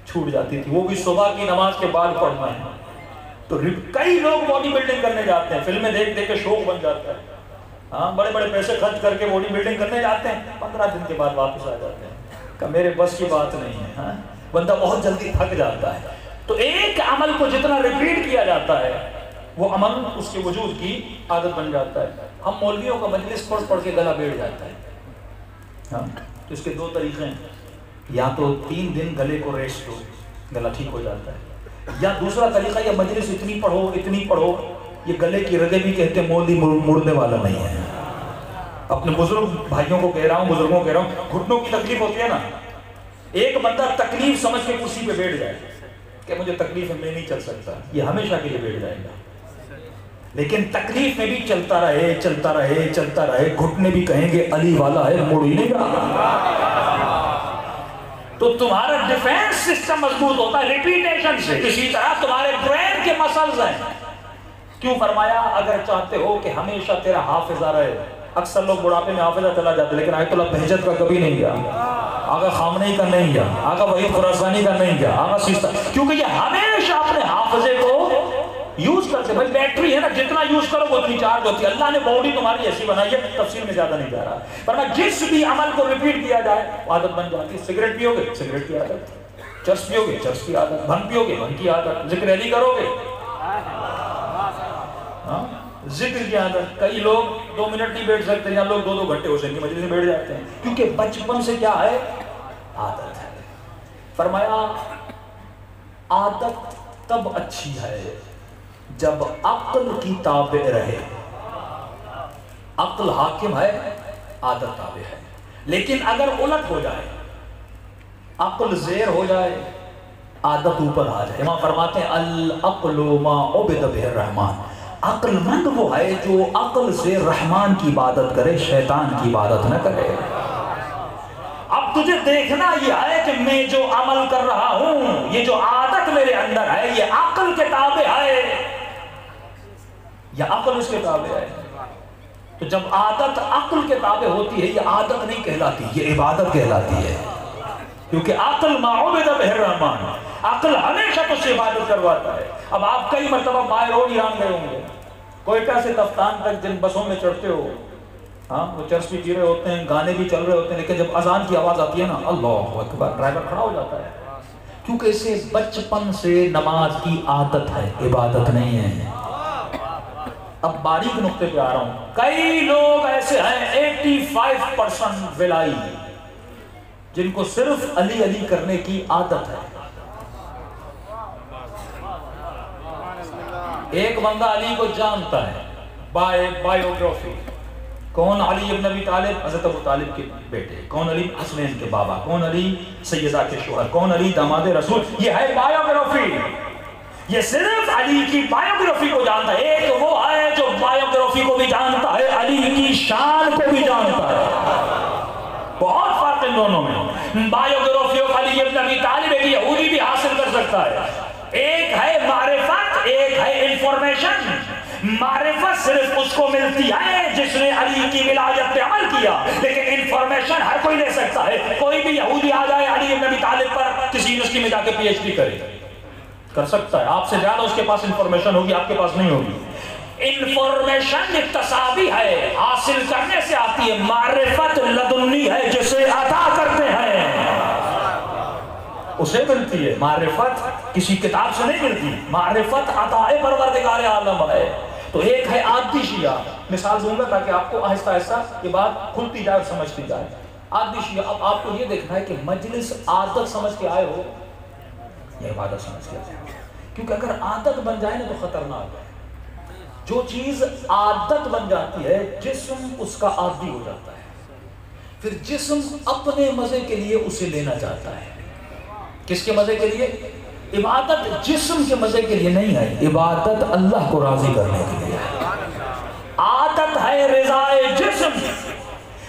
چھوٹ جاتی تھی, وہ بھی صبح کی نماز کے بعد پڑھنا ہے. تو کئی لوگ باڈی بلڈنگ کرنے جاتے ہیں, فلمیں دیکھ دیکھ کے شوق بن جاتا ہے, ہاں بڑے بڑے پیسے خرچ کر کے باڈی بلڈنگ کرنے جاتے ہیں, 15 دن کے بعد واپس آ جاتے ہیں کہ میرے بس کی بات نہیں ہے. ہاں بندہ بہت جلدی تھک جاتا ہے. تو ایک عمل کو جتنا ریپیٹ کیا جاتا ہے وہ عمل اس کے وجود کی عادت بن جاتا ہے. ہم مولویوں کا مجلس پڑھ پڑھ کے گلا بیٹھ جاتا ہے. ہاں تو اس کے 2 طریقے ہیں, یا تو 3 دن گلے کو ریسٹ دو, گلا ٹھیک ہو جاتا ہے, یا دوسرا طریقہ یہ مجلس اتنی پڑھو یہ گلے کی رگیں بھی کہتے ہیں مولوی مڑنے والا نہیں ہے. اپنے بزرگ بھائیوں کو کہہ رہا ہوں, بزرگوں کو کہہ رہا ہوں, گھٹنوں کی تکلیف ہوتی ہے نا, ایک بندہ تکلیف سمجھ کے کرسی پہ بیٹھ جائے کہ مجھے تکلیف ہے میں نہیں چل سکتا, یہ ہمیشہ کے لیے بیٹھ جائے گا. لیکن تکلیف میں بھی چلتا رہے, گھٹنے بھی کہیں گے علی والا ہے مڑ ہی نہیں رہا. تو تمہارا ڈیفینس سسٹم مضبوط ہوتا ہے ریپیٹیشن سے. اسی طرح تمہارے برین کے مسلز ہیں. کیوں فرمایا اگر چاہتے ہو کہ ہمیشہ تیرا حافظہ رہے. اکثر لوگ بڑھاپے میں حافظہ چلا جاتے لیکن آیت اللہ بہجت کا کبھی نہیں گیا, آقا خامنئی کا نہیں گیا, آقا وحید خراسانی کا نہیں گیا, آقا سیستہ, کیونکہ یہ ہمیشہ اپنے حافظے کو یوز کرتے. بھائی بیٹری ہے نا, جتنا یوز کرو وہ اتنی چارج ہوتی ہے. اللہ نے باڈی تمہاری ایسی بنائی ہے, تفصیل میں زیادہ نہیں جا رہا, ورنہ جس بھی عمل کو ریپیٹ کیا جائے عادت بن جاتی ہے. سگریٹ پیو گے سگریٹ کی عادت, چرس پیو گے چرس کی عادت, بھنگ پیو گے بھنگ کی عادت, ذکر علی کرو گے ذکر کی عادت. کئی لوگ 2 منٹ نہیں بیٹھ سکتے, یا لوگ 2-2 گھنٹے ہو سکتے مجلس میں بیٹھ جاتے ہیں, کیونکہ بچپن سے کیا ہے عادت ہے. فرمایا عادت تب اچھی ہے جب عقل کی تابع رہے. عقل حاکم ہے, عادت تابع ہے. لیکن اگر الٹ ہو جائے, عقل زیر ہو جائے, عادت اوپر آ جائے. امام فرماتے ہیں العقل ما عبد بہ الرحمن, عقل مند وہ ہے جو عقل سے رحمان کی عبادت کرے, شیطان کی عبادت نہ کرے. اب تجھے دیکھنا یہ ہے کہ میں جو عمل کر رہا ہوں, یہ جو عادت میرے اندر ہے, یہ عقل کے تابع ہے یا عقل اس کے تابع ہے. تو جب عادت عقل کے تابع ہوتی ہے یہ عادت نہیں کہلاتی, یہ عبادت کہلاتی ہے. کیونکہ عقل ما عبد بہ الرحمن, عقل ہمیشہ تجھ سے عبادت کرواتا ہے. اب آپ کئی مرتبہ بائی روڈ ایران گئے ہوں گے, کوئٹہ سے تفتان تک جن بسوں میں چڑھتے ہو, ہاں وہ چرس بھی پی رہے ہوتے ہیں, گانے بھی چل رہے ہوتے ہیں, لیکن جب اذان کی آواز آتی ہے نا اللہ اکبر, ڈرائیور کھڑا ہو جاتا ہے, کیونکہ اسے بچپن سے نماز کی عادت ہے, عبادت نہیں ہے. اب باریک نقطے پہ آ رہا ہوں. کئی لوگ ایسے ہیں 85% ولائی جن کو صرف علی علی کرنے کی عادت ہے. ایک بندہ علی کو جانتا ہے, بایوگرافی, کون علی ابن ابی طالب حضرت ابو طالب کے بیٹے, کون علی حسنین کے بابا, کون علی سیدہ کے شوہر, کون علی داماد رسول, یہ ہے بایوگرافی. یہ صرف علی کی بایوگرافی کو جانتا ہے. ایک وہ ہے جو بایوگرافی کو بھی جانتا ہے, علی کی شان کو بھی جانتا ہے. بہت فرق ان دونوں میں. بایوگرافی آف علی ابن ابی طالب ایک یہودی بھی حاصل کر سکتا ہے. ایک ہے معرفت, ایک ہے انفارمیشن. معرفت صرف اس کو ملتی ہے جس نے علی کی ولایت پہ عمل کیا, لیکن انفارمیشن ہر کوئی لے سکتا ہے. کوئی بھی یہودی آ جائے علی ابن ابی طالب پر کسی یونیورسٹی میں جا کے پی ایچ ڈی کرے, کر سکتا ہے. آپ سے زیادہ اس کے پاس انفارمیشن ہوگی, آپ کے پاس نہیں ہوگی. انفارمیشن اکتسابی ہے, حاصل کرنے سے آتی ہے. معرفت لدنی ہے, جسے عطا کرتے ہیں اسے ملتی ہے. معرفت کسی کتاب سے نہیں ملتی, معرفت عطا پروردگار عالم ہے. تو ایک ہے عادی شیعہ, مثال دوں گا تاکہ آپ کو آہستہ آہستہ یہ بات کھلتی جائے اور سمجھتی جائے. عادی شیعہ, اب آپ کو یہ دیکھنا ہے کہ مجلس عادت سمجھ کے آئے ہو یا عبادت سمجھ کے آئے ہو. کیونکہ اگر عادت بن جائے نا تو خطرناک ہے. جو چیز عادت بن جاتی ہے جسم اس کا عادی ہو جاتا ہے, پھر جسم اپنے مزے کے لیے اسے لینا چاہتا ہے. کس کے مزے کے لیے؟ عبادت جسم کے مزے کے لیے نہیں ہے، عبادت اللہ کو راضی کرنے کے لیے ہے۔ عادت ہے رضائے جسم،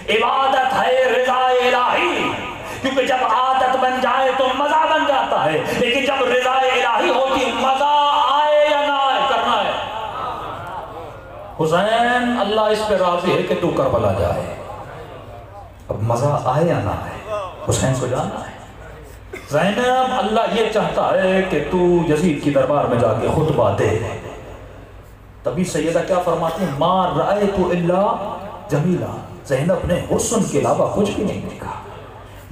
عبادت ہے رضائے الہی، کیونکہ جب عادت بن جائے تو مزہ بن جاتا ہے، لیکن جب رضائے الہی ہوتی مزہ آئے یا نہ آئے کرنا ہے۔ حسین اللہ اس پہ راضی ہے کہ تو کربلا جائے، اب مزہ آئے یا نہ آئے حسین کو جانا ہے۔ زینب اللہ یہ چاہتا ہے کہ تو یزید کی دربار میں جا کے خطبہ دے۔ تبھی سیدہ کیا فرماتی ہیں؟ ما رأیت الا جمیلا، زینب نے حسن کے علاوہ کچھ بھی نہیں دیکھا۔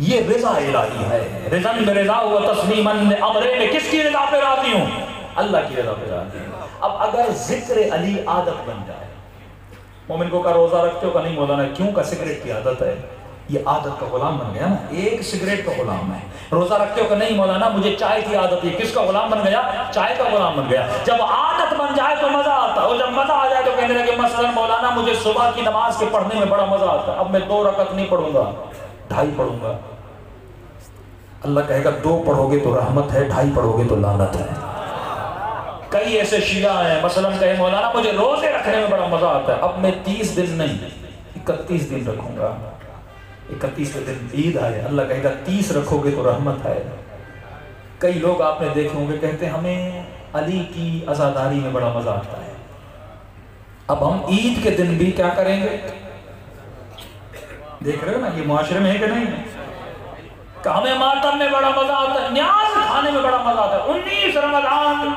یہ رضا الہی ہے، رضن برضا و تسلیمن امرے میں کس کی رضا پہ راضی ہوں؟ اللہ کی رضا پہ راضی ہوں۔ اب اگر ذکر علی عادت بن جائے، مومن کو کا روزہ رکھتے ہو کا نہیں مولانا کیوں کا سگریٹ کی عادت ہے، یہ عادت کا غلام بن گیا نا، ایک سگریٹ کا غلام ہے۔ روزہ رکھتے ہو کہ نہیں مولانا مجھے چائے کی عادت ہے، کس کا غلام بن گیا؟ چائے کا غلام بن گیا۔ جب عادت بن جائے تو مزہ آتا ہے، اور جب مزہ آ جائے تو کہنے لگے مثلا مولانا مجھے صبح کی نماز کے پڑھنے میں بڑا مزہ آتا ہے، اب میں 2 رکعت نہیں پڑھوں گا، 2.5 پڑھوں گا۔ اللہ کہے گا 2 پڑھو گے تو رحمت ہے، 2.5 پڑھو گے تو لعنت ہے۔ کئی ایسے شیعہ ہیں مثلا کہے مولانا مجھے روزے رکھنے میں بڑا مزہ آتا ہے، اب میں 30 دن نہیں 31 دن رکھوں گا، 31 دن عید آئے، اللہ کہے گا 30 رکھو گے تو رحمت ہے۔ کئی لوگ آپ نے دیکھے ہوں گے کہتے ہیں ہمیں علی کی عزاداری میں بڑا مزہ آتا ہے، اب ہم عید کے دن بھی کیا کریں گے؟ دیکھ رہے ہو نا یہ معاشرے میں ہے کہ نہیں؟ کہ ہمیں ماتم میں بڑا مزہ آتا ہے، نیاز کھانے میں بڑا مزہ آتا ہے۔ 19 رمضان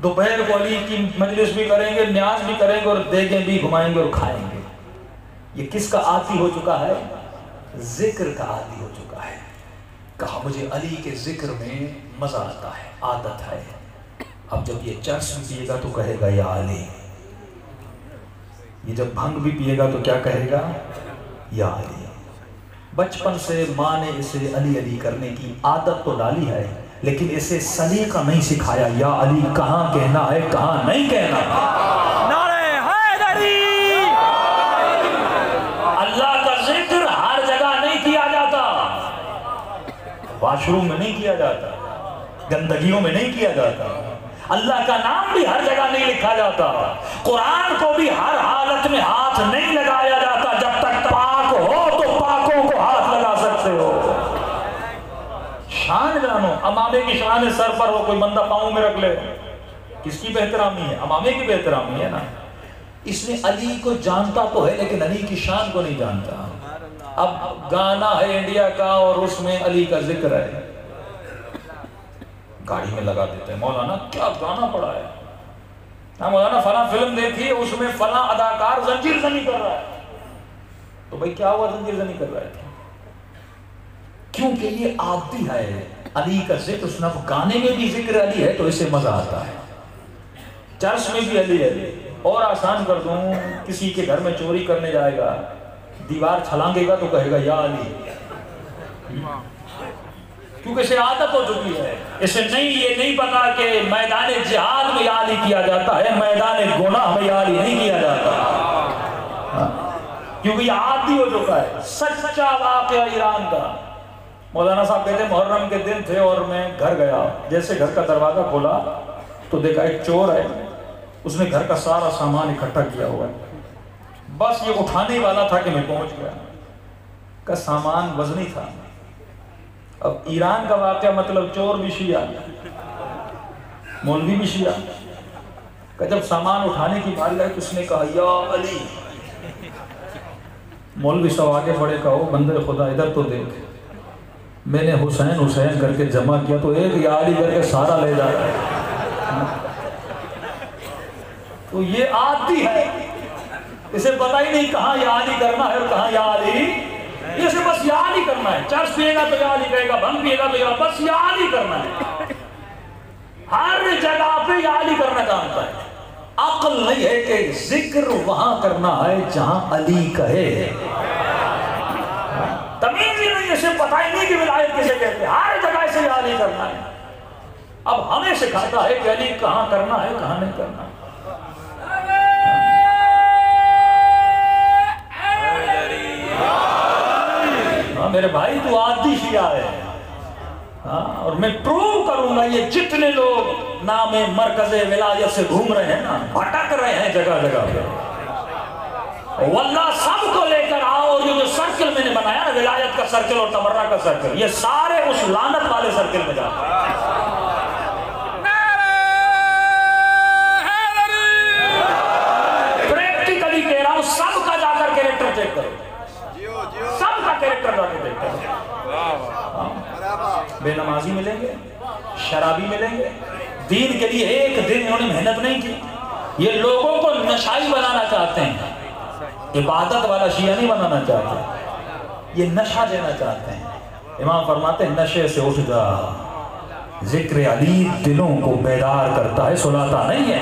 دوپہر کو علی کی مجلس بھی کریں گے، نیاز بھی کریں گے، اور دیگیں بھی گھمائیں گے اور کھائیں گے۔ یہ کس کا عادی ہو چکا ہے؟ ذکر کا عادی ہو چکا ہے۔ کہا مجھے علی کے ذکر میں مزہ آتا ہے، عادت ہے۔ اب جب یہ چرس بھی پیے گا تو کہے گا یا علی، یہ جب بھنگ بھی پیے گا تو کیا کہے گا؟ یا علی۔ بچپن سے ماں نے اسے علی علی کرنے کی عادت تو ڈالی ہے، لیکن اسے سلیقہ نہیں سکھایا، یا علی کہاں کہنا ہے کہاں نہیں کہنا۔ نعرہ حیدری! اللہ کا ذکر ہر جگہ نہیں کیا جاتا، واش روم میں نہیں کیا جاتا، گندگیوں میں نہیں کیا جاتا، اللہ کا نام بھی ہر جگہ نہیں لکھا جاتا، قرآن کو بھی ہر حالت میں ہاتھ نہیں لگایا جاتا۔ جب تک پاک ہو تو پاکوں کو ہاتھ لگا سکتے ہو۔ شان جانو، امامے کی شان سر پر ہو، کوئی بندہ پاؤں میں رکھ لے، کس کی بہترامی ہے؟ امامے کی بہترامی ہے نا۔ اس نے علی کو جانتا تو ہے لیکن علی کی شان کو نہیں جانتا۔ اب گانا ہے انڈیا کا اور اس میں علی کا ذکر ہے، گاڑی میں لگا دیتے ہیں، مولانا کیا گانا پڑا ہے، ہاں مولانا فلاں فلم دیکھی اس میں فلاں اداکار زنجیر زنی کر رہا ہے، تو بھائی کیا ہوا زنجیر زنی کر رہا ہے؟ کیونکہ یہ عادی ہے علی کا ذکر سنا۔ گانے میں بھی ذکر علی ہے تو اسے مزہ آتا ہے، چرچ میں بھی علی ہے۔ اور آسان کر دوں، کسی کے گھر میں چوری کرنے جائے گا، دیوار چھلانگے گا تو کہے گا یا علی، کیونکہ اسے عادت ہو چکی ہے۔ اسے یہ نہیں پتا کہ میدان جہاد میں یا علی کیا جاتا ہے، میدان گناہ میں یا علی نہیں کیا جاتا، کیونکہ یہ عادی ہو چکا ہے۔ سچا واقعہ ایران کا، مولانا صاحب کہتے ہیں محرم کے دن تھے اور میں گھر گیا، جیسے گھر کا دروازہ کھولا تو دیکھا ایک چور ہے، اس نے گھر کا سارا سامان اکٹھا کیا ہوا ہے، بس یہ اٹھانے والا تھا کہ میں پہنچ گیا، کا سامان وزنی تھا۔ اب ایران کا واقعہ مطلب چور بھی شیعہ، مولوی بھی شیعہ، کہ جب سامان اٹھانے کی باری آئی تو اس نے کہا یا علی۔ مولوی صاحب آگے بڑھے، کہو بندے خدا ادھر تو دیکھ، میں نے حسین حسین کر کے جمع کیا تو ایک یا علی کر کے سارا لے جا رہا ہے۔ تو یہ عادی ہے، اسے پتہ ہی نہیں کہاں یا علی کرنا ہے اور کہاں یا علی، اسے بس یا علی کرنا ہے۔ چرس پیے گا تو یا علی کہے گا، بھنگ پیے گا تو یا، بس یا علی کرنا ہے، ہر جگہ پہ یا علی کرنا جانتا ہے۔ عقل نہیں ہے کہ ذکر وہاں کرنا ہے جہاں علی کہے، تمیز ہی نہیں، اسے پتہ ہی نہیں کہ ولایت کسے کہتے ہیں، ہر جگہ اسے یا علی کرنا ہے۔ اب ہمیں سکھاتا ہے کہ علی کہاں کرنا ہے کہاں نہیں کرنا۔ میرے بھائی تو عادی شیعہ ہے، اور میں پروو کروں گا یہ جتنے لوگ نام مرکز ولایت سے گھوم رہے ہیں نا، بھٹک رہے ہیں جگہ جگہ پہ، واللہ سب کو لے کر آؤ، اور یہ جو سرکل میں نے بنایا نا، ولایت کا سرکل اور تبرہ کا سرکل، یہ سارے اس لعنت والے سرکل میں جاتے ہیں۔ پریکٹیکلی کہہ رہا ہوں، سب کا جا کر کریکٹر چیک کرو، سب کا کریکٹر جا کے دیکھ کرو۔ بے نمازی ملیں گے، شرابی ملیں گے، دین کے لیے ایک دن انہوں نے محنت نہیں کی، یہ لوگوں کو نشائی بنانا چاہتے ہیں، عبادت والا شیعہ نہیں بنانا چاہتے، یہ نشہ دینا چاہتے ہیں۔ امام فرماتے ہیں نشے سے اٹھ جا، ذکر علی دلوں کو بیدار کرتا ہے، سلاتا نہیں ہے،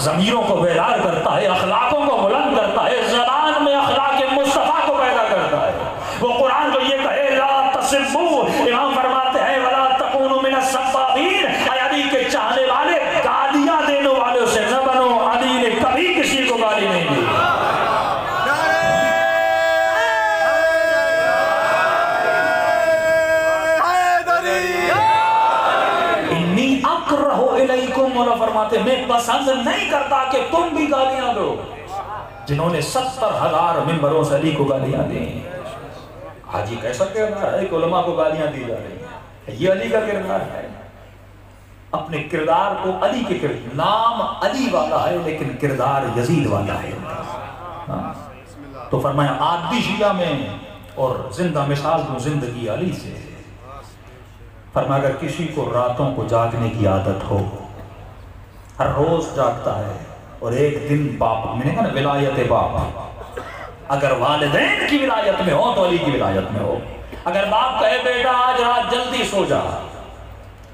ضمیروں کو بیدار کرتا ہے، اخلاقوں کو بلند کرتا ہے، زبان میں اخلاق مصطفیٰ کو پیدا کرتا ہے۔ وہ قرآن کو یہ کہے لا تسبوا، امام فرماتے ہیں ولا تکونوا من السبابین، اے علی کے چاہنے والے گالیاں دینے والوں سے نہ بنو، علی نے کبھی کسی کو گالی نہیں دی۔ انی اکرہ الیکم، مولا فرماتے ہیں میں پسند نہیں کرتا کہ تم بھی گالیاں دو، جنہوں نے 70,000 ممبروں سے علی کو گالیاں دیں۔ حاجی کیسا کردار ہے کہ علماء کو گالیاں دی جا رہی ہیں، یہ علی کا کردار ہے۔ اپنے کردار کو علی کے کردار، نام علی والا ہے لیکن کردار یزید والا ہے۔ تو فرمایا عادی شیعہ میں اور زندہ مثال دوں زندگی علی سے۔ فرمایا اگر کسی کو راتوں کو جاگنے کی عادت ہو، ہر روز جاگتا ہے، اور ایک دن باپ میں نے کہا نا ولایت باپ، اگر والدین کی ولایت میں ہو تو علی کی ولایت میں ہو۔ اگر باپ کہے بیٹا آج رات جلدی سو جا،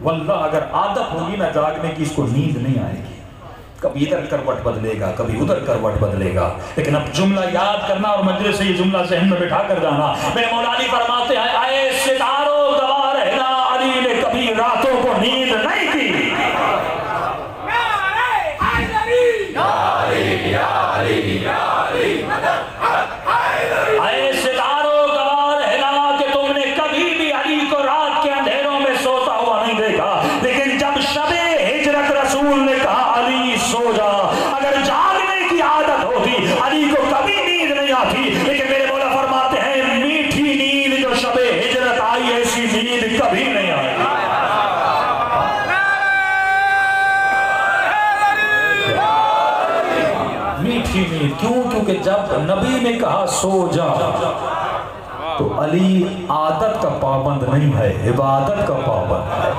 واللہ اگر عادت ہوگی نا جاگنے کی، اس کو نیند نہیں آئے گی، کبھی ادھر کروٹ بدلے گا، کبھی ادھر کروٹ بدلے گا۔ لیکن اب جملہ یاد کرنا اور مجلس سے یہ جملہ ذہن میں بٹھا کر جانا، میرے مولا علی فرماتے ہیں اے ستاروں گواہ رہنا، علی نے کبھی راتوں کو نیند نہیں کی۔ اے ستاروں گواہ رہنا کہ تم نے کبھی بھی علی کو رات کے اندھیروں میں سوتا ہوا نہیں دیکھا، لیکن جب شب ہجرت رسول نے کہا علی سو جا، اگر جاگنے کی عادت ہوتی علی کو کبھی نیند نہیں آتی، لیکن میرے مولا فرماتے ہیں میٹھی نیند جو شب ہجرت آئی ایسی نیند کبھی نہیں آئی۔ میٹھی نیند کیوں؟ کیونکہ جب نبی نے کہا سو جا تو علی عادت کا پابند نہیں ہے، عبادت کا پابند ہے۔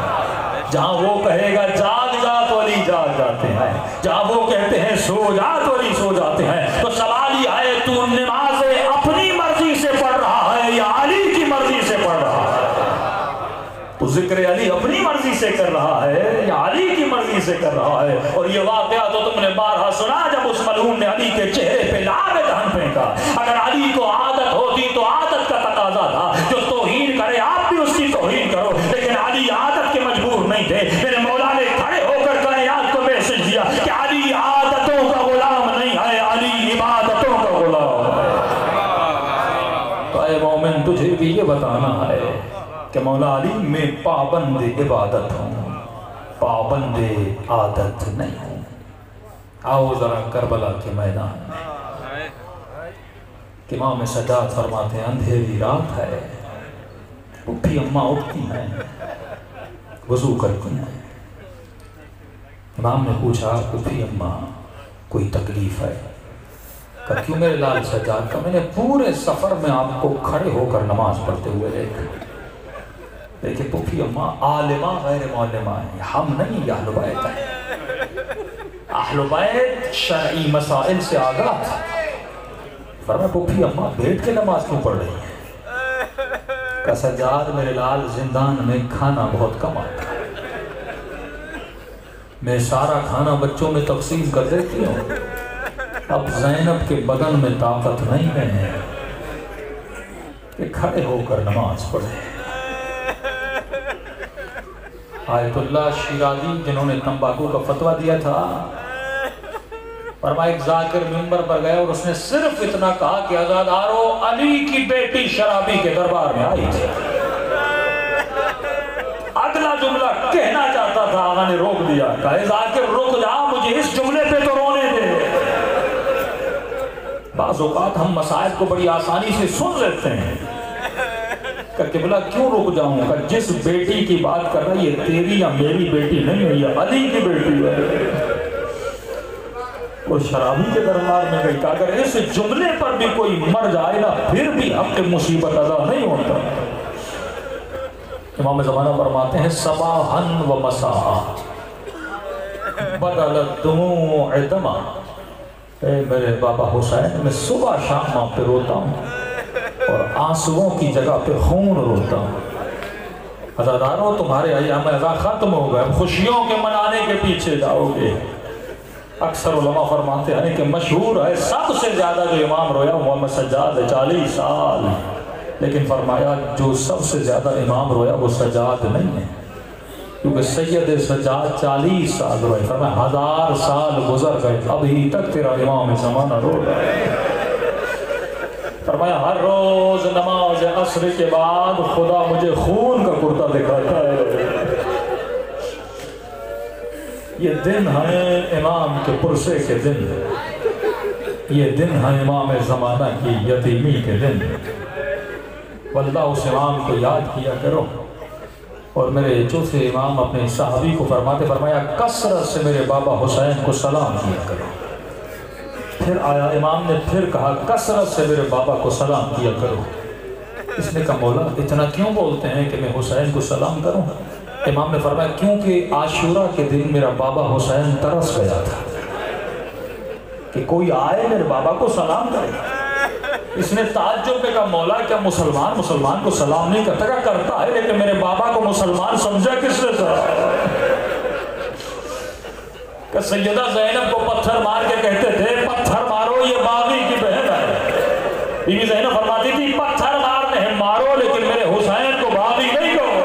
جہاں وہ کہے گا جاگ جا تو علی جاگ جاتے ہیں، جہاں وہ کہتے ہیں سو جا تو علی سو جاتے ہیں۔ تو سوال یہ ہے تو نماز اپنی مرضی سے پڑھ رہا ہے یا علی کی مرضی سے پڑھ رہا ہے؟ تو ذکر علی اپنی مرضی سے کر رہا ہے یا علی کی مرضی سے کر رہا ہے؟ اور یہ واقعہ تو تم نے بارہا سنا جب اس ملعون نے علی کے چہرے پہ لعاب دہن پھینکا۔ اگر علی کو عادت ہوتی تو عادت کا تقاضا تھا جو توہین کرے آپ بھی اس کی توہین کرو، لیکن علی عادت کے مجبور نہیں تھے۔ میرے مولا نے کھڑے ہو کر کائنات کو میسج دیا کہ علی عادتوں کا غلام نہیں ہے، علی عبادتوں کا غلام ہے۔ تو اے مومن تجھے بھی یہ بتانا ہے کہ مولا علی میں پابند عبادت ہوں، پابند عادت نہیں ہوں۔ آؤ ذرا کربلا کے میدان میں، امام سجاد فرماتے ہیں اندھیری رات ہے، پھپھی اماں اٹھتی ہیں، وضو کرتی ہیں۔ امام نے پوچھا پھپھی اماں کوئی تکلیف ہے؟ کہا کیوں میرے لال سجاد؟ کا میں نے پورے سفر میں آپ کو کھڑے ہو کر نماز پڑھتے ہوئے دیکھا، لیکن پھپھی اماں عالمہ غیر معلمہ ہیں، ہم نہیں، اہل بیت ہیں۔ اہل بیت شرعی مسائل سے آگاہ تھا۔ فرمایا پھپھی اماں بیٹھ کے نماز کیوں پڑھ رہی ہیں؟ کہ سجاد میرے لال زندان میں کھانا بہت کم آتا ہے، میں سارا کھانا بچوں میں تقسیم کر دیتی ہوں، اب زینب کے بدن میں طاقت نہیں ہے کہ کھڑے ہو کر نماز پڑھے۔ آیت اللہ شیرازی جنہوں نے تمباکو کا فتویٰ دیا تھا، فرمایا ایک ذاکر منبر پر گیا اور اس نے صرف اتنا کہا کہ عزادارو علی کی بیٹی شرابی کے دربار میں آئی تھی، جملہ کہنا چاہتا تھا، آقا نے روک دیا، کہا ذاکر رک جا، مجھے اس جملے پہ تو رونے دے۔ بعض اوقات ہم مسائل کو بڑی آسانی سے سن لیتے ہیں کہ قبلہ کیوں رک جاؤں، کہ جس بیٹی کی بات کر رہا ہے یہ تیری یا میری بیٹی نہیں ہے، یہ علی کی بیٹی ہے۔ وہ شرابی کے دربار میں گئی کہ اگر اس جملے پر بھی کوئی مر جائے نا پھر بھی حق مصیبت ادا نہیں ہوتا۔ امام زمانہ فرماتے ہیں صباحاً و مساء بدلت دموع دما، اے میرے بابا حسین میں صبح شام آپ پہ روتا ہوں اور آنسوؤں کی جگہ پہ خون روتا ہوں۔ عزادارو تمہارے ایام عزا ختم ہو گئے، خوشیوں کے منانے کے پیچھے جاؤ گے۔ اکثر علماء فرماتے ہیں کہ مشہور ہے سب سے زیادہ جو امام رویا محمد سجاد 40 سال، لیکن فرمایا جو سب سے زیادہ امام رویا وہ سجاد نہیں ہے، کیونکہ سید سجاد 40 سال روئے، فرمایا 1000 سال گزر گئے ابھی تک تیرا امام زمانہ رو رہا ہے۔ فرمایا ہر روز نماز عصر کے بعد خدا مجھے خون کا کرتا دکھاتا ہے۔ یہ دن ہیں امام کے پرسے کے دن، یہ دن ہیں امام زمانہ کی یتیمی کے دن۔ واللہ اس امام کو یاد کیا کرو۔ اور میرے چوتھے امام اپنے صحابی کو فرمایا کثرت سے میرے بابا حسین کو سلام کیا کرو۔ پھر آیا امام نے پھر کہا کثرت سے میرے بابا کو سلام کیا کرو۔ اس نے کہا مولا اتنا کیوں بولتے ہیں کہ میں حسین کو سلام کروں؟ امام نے فرمایا کیونکہ عاشورہ کے دن میرا بابا حسین ترس گیا تھا کہ کوئی آئے میرے بابا کو سلام کرے۔ اس نے تعجب پہ کہا مولا کیا مسلمان کو سلام نہیں کرتا؟ کہا کرتا ہے لیکن میرے بابا کو مسلمان سمجھا کس نے تھا؟ کہ سیدہ زینب کو پتھر مار کے کہتے تھے پتھر مارو یہ باغی کی بہن ہے۔ بی بی زینب فرماتی تھی پتھر مارنے مارو لیکن میرے حسین کو باغی نہیں کہو۔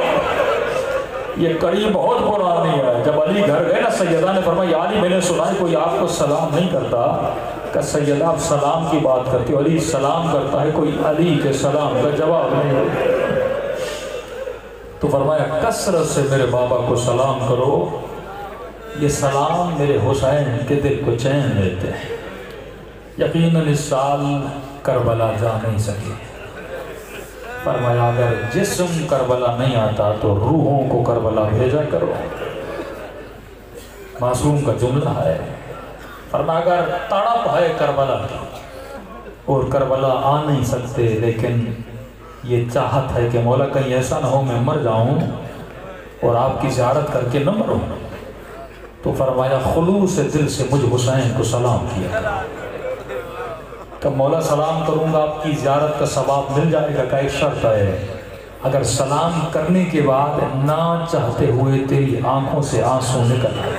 یہ کڑی بہت پرانی ہے۔ جب علی گھر گئے نا سیدہ نے فرمایا یا علی میں نے سنا ہے کوئی آپ کو سلام نہیں کرتا، کہ سیدہ آپ سلام کی بات کرتی ہو، علی سلام کرتا ہے کوئی علی کے سلام کا جواب نہیں ہوتا۔ تو فرمایا کثرت سے میرے بابا کو سلام کرو، یہ سلام میرے حسین کے دل کو چین دیتے ہیں۔ یقیناً اس سال کربلا جا نہیں سکے۔ فرمایا اگر جسم کربلا نہیں آتا تو روحوں کو کربلا بھیجا کرو۔ معصوم کا جملہ ہے۔ فرمایا اگر تڑپ ہے کربلا اور کربلا آ نہیں سکتے لیکن یہ چاہت ہے کہ مولا کہیں ایسا نہ ہو میں مر جاؤں اور آپ کی زیارت کر کے نہ مروں، تو فرمایا خلوص دل سے مجھ حسین کو سلام کیا کہ مولا سلام کروں گا آپ کی زیارت کا ثواب مل جائے گا۔ کا ایک شرط ہے اگر سلام کرنے کے بعد نہ چاہتے ہوئے تیری آنکھوں سے آنسو نکل آئے،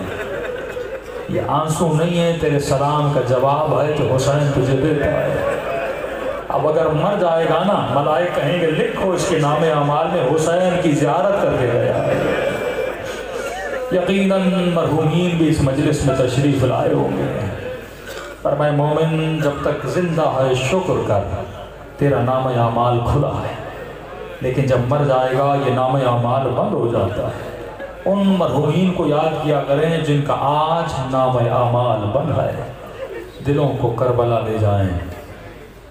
یہ آنسو نہیں ہے تیرے سلام کا جواب ہے کہ حسین تجھے دیتا ہے۔ اب اگر مر جائے گا نا ملائک کہیں گے لکھو اس کے نام اعمال میں حسین کی زیارت کر کے گیا ہے۔ یقیناً مرحومین بھی اس مجلس میں تشریف لائے ہوں گے۔ فرمائے مومن جب تک زندہ ہے شکر کر، تیرا نام اعمال کھلا ہے، لیکن جب مر جائے گا یہ نام اعمال بند ہو جاتا ہے۔ ان مرحومین کو یاد کیا کریں جن کا آج نام اعمال بند ہے، دلوں کو کربلا لے جائیں،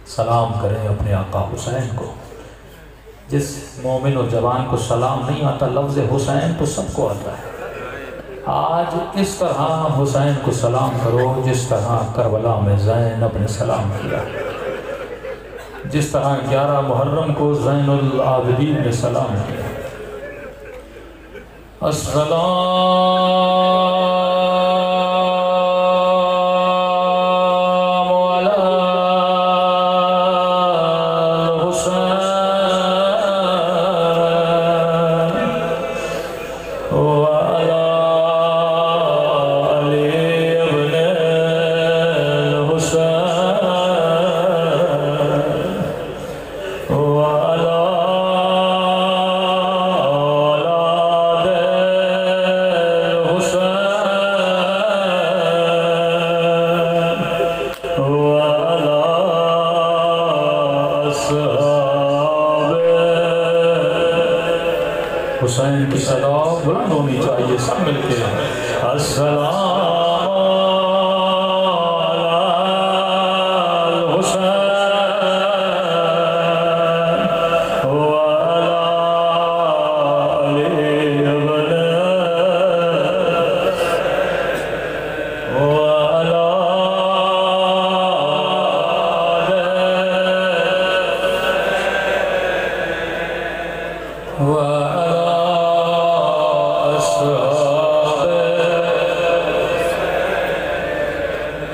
سلام کریں اپنے آقا حسین کو۔ جس مومن اور جوان کو سلام نہیں آتا لفظ حسین تو سب کو آتا ہے۔ آج اس طرح حسین کو سلام کرو جس طرح کربلا میں زینب نے سلام کیا، جس طرح 11 محرم کو زین العابدین نے سلام کیا۔ حسین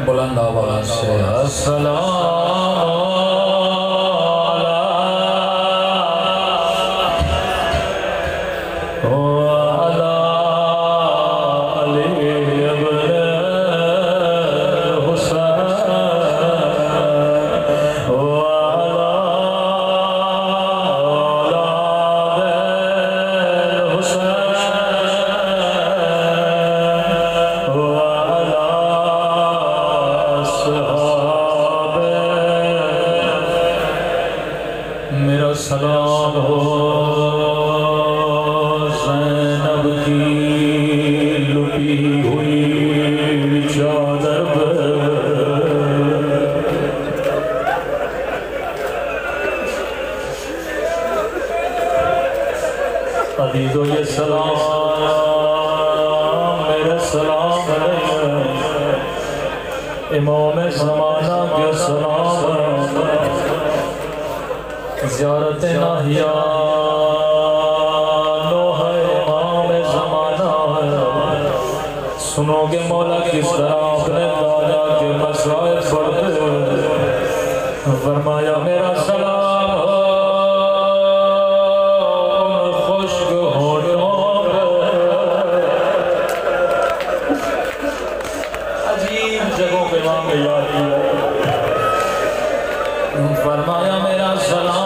بلند آواز سے السلام میرا سلام ہو زینب کی لپی ہوئی چادر پر عزیزو یہ سلام میرا سلام ہے امام زمانہ کے سلام ہے زیارت ناہیانو ہے امام زمانہ ہے سنو گے مولا کس طرح اپنے دادا کے مسائل پڑھتے فرمایا میرا سلام ہو ان خشک ہونوں پر عجیب جگہوں پہ مانگ یادی ہے فرمایا میرا سلام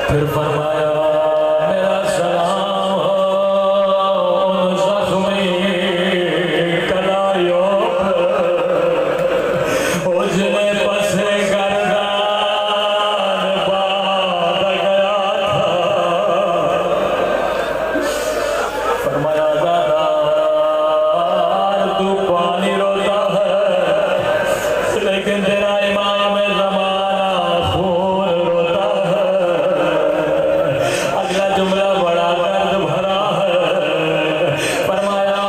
پھر فرمایا میرا سلام ان زخمی کلائیوں پر جنہیں پس گردان باد گیا تھا فرمایا دادا تو پانی روتا ہے لیکن تیرا امام زمانہ خون روتا ہے جملہ بڑا درد بھرا ہے فرمایا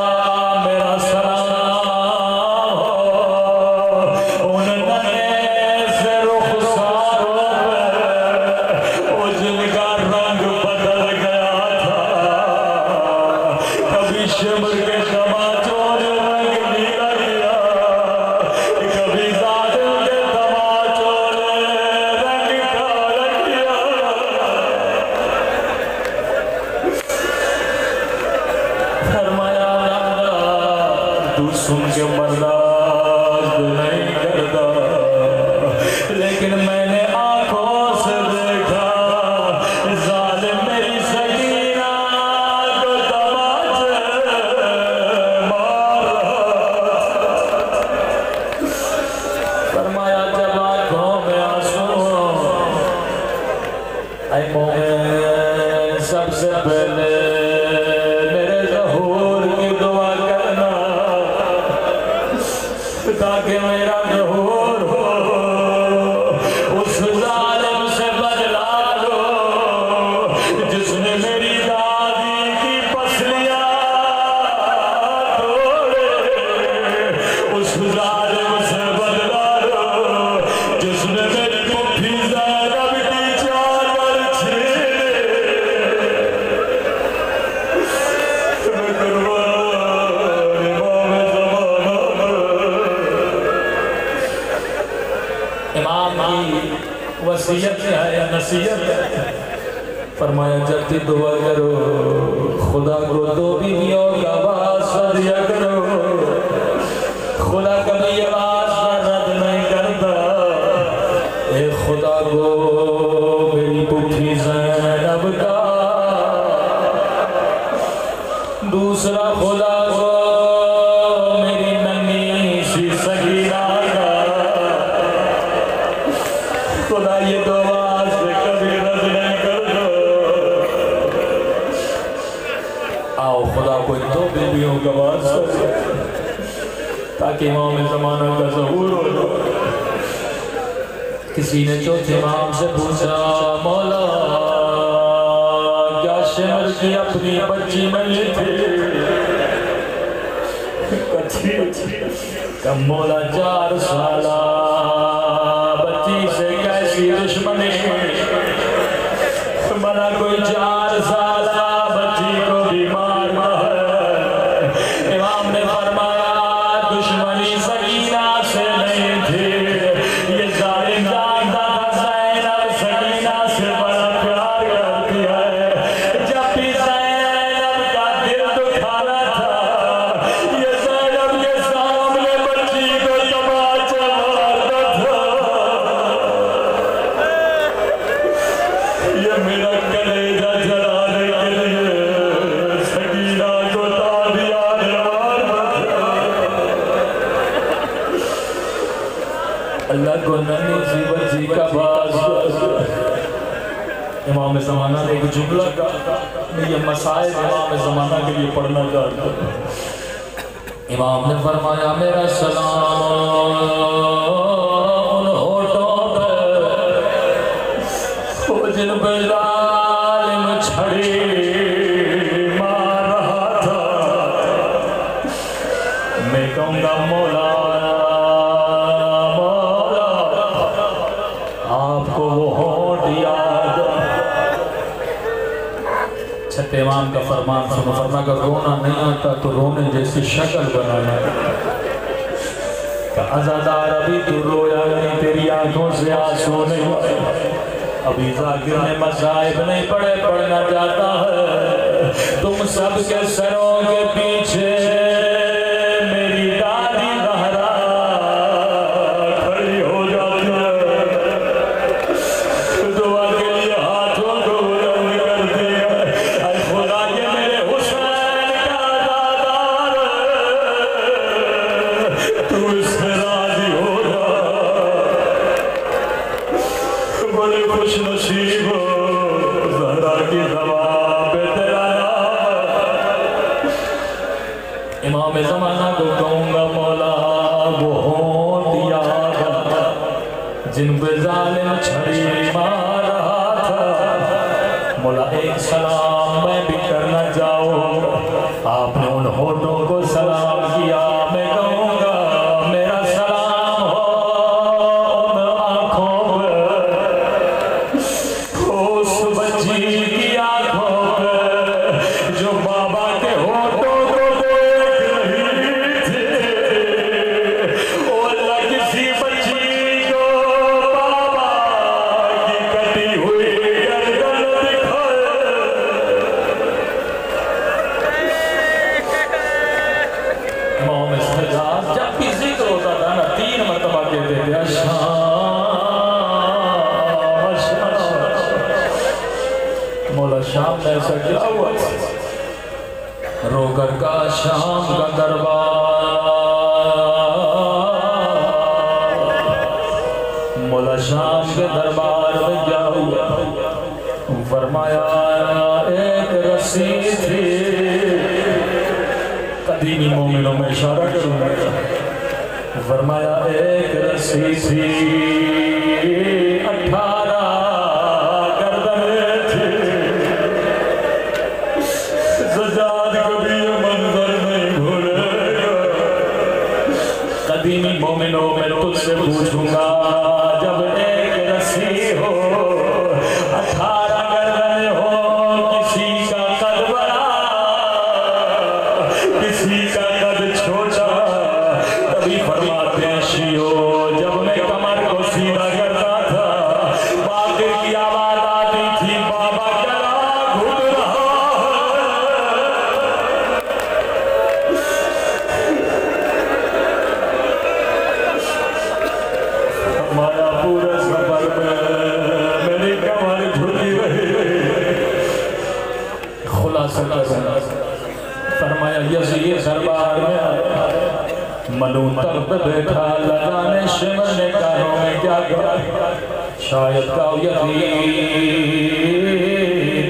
میرا سلام ہو ان ننے سے رخساروں پر جن کا رنگ بدل گیا تھا کبھی شمر کے تماچوں نے رنگ نیلا کیا کبھی ظالم کے تماچوں نے رنگ کالا کیا فرمایا تو سن کے برداشت نہیں کرتا لیکن میں نے آنکھوں سے دیکھا ظالم میری سکینہ کو تماچے مار رہا فرمایا جب آنکھوں میں آنسو اے مومن سب سے پہلے تاکہ میرا ظہور ہو اس ظالم سے بدلا لو جس نے میری دادی کی پسلیاں توڑے اس ظالم سے بدلا لو جس نے میری پھوپھی زینب کی چادر چھینے امام کی وصیت ہے یا نصیحت ہے فرمایا جب بھی دعا کرو خدا کو دو بیویوں کا واسطہ دیا کرو خدا کبھی یہ واسطہ رد نہیں کرتا اے خدا کو میری پھوپھی زینب کا دوسرا خدا میری ننھی سی سگیرہ کا خدا یہ دعا سے کبھی رد نہیں کر دو آؤ خدا کوئی دو بیویوں کا واسطہ تاکہ امام زمانہ کا ظہور ہو جائے کسی نے چوتھے امام سے پوچھا مولا کیا شمر کی اپنی بچی نہیں تھی کہ مولا 4 سالہ بچی سے کیسی دشمنی منا کوئی 4 سالہ بچی کو بیمار ہے امام نے فرمایا دشمنی سکینہ سے نہیں تھی یہ ظالم جانتا تھا زینب سکینہ سے بڑا پیار کرتی ہے جب بھی زینب کا دل دکھانا تھا یہ زینب کے سامنے بچی کو تماچا مارتا تھا یہ میرا کلیجہ جلانے کے لیے سکینہ کو تابیان مارتا اللہ کو ننھی سی بچی کا باز امام زمانہ نے ایک جملہ کہا میں یہ مسائل امام زمانہ کے لیے پڑھنا چاہتا ہوں امام نے فرمایا میرا سلام ان ہوٹوں پہ وہ جن پہ ظالم چھڑی مار رہا تھا میں کہوں گا مولا آپ کو وہ ہونٹ یاد چھتے امام کا فرمان سنو فرما اگر رونا نہیں آتا تو رونے جیسی شکل بنانا کہ عزادار ابھی تو رویا نہیں تیری آنکھوں سے آنسو نہیں ابھی ذاکر نے مصائب نہیں پڑھے پڑھنا چاہتا ہے تم سب کے سروں کے پیچھے میری دادی زہرا کھڑی ہو جاتی ہے دعا کے لیے ہاتھوں کو بلند کرتی ہے اے خدا یہ میرے حسین کا عزادار تو اس سے راضی ہو جا بڑے خوش نصیب ہو زہرا کی دوا پہ تیرا امام زمانہ کو کہوں گا مولا وہ ہونٹ یاد جن پہ ظالم چھڑی مار رہا تھا مولا ایک سلام میں بھی کرنا چاہوں آپ نے ان ہونٹوں کو سلام کیا میں کہوں گا میرا سلام ہو ان آنکھوں پہ اس بچی کی آنکھوں پہ جو بابا کے ہونٹوں کو دیکھ رہی تھی وہ اللہ کسی بچی کو بابا کی کٹی ہوئی گردن دکھائے امام سجاد جب بھی ذکر ہوتا تھا نا 3 مرتبہ کہتے تھے مولا شام میں ایسا کیا ہوا رو کر کا شام کا دربار مولا شام کے دربار میں کیا ہوا فرمایا ایک رسی تھی قدیمی مومنوں میں اشارہ کروں گا فرمایا ایک رسی تھی 18 گردنیں تھی سجاد کبھی یہ منظر نہیں بھولے گا قدیمی مومنوں میں تجھ سے پوچھوں گا جب ایک رسی ہو 18 گردنیں ہو کسی کا قد بڑا کسی کا قد چھوٹا تبھی فرماتے ہیں شیعو جب میں کمر کو سیدھا کرتا تھا باقر کی آواز آتی تھی بابا گلا گھٹ رہا ہمارا پورا سفر میں میری کمر جھکی رہی خلاصہ کرنا فرمایا یزید دربار میں آیا، ملون تر پہ بیٹھا، لگانے شمر نے کانوں میں کیا کیا، شاید کہو یزید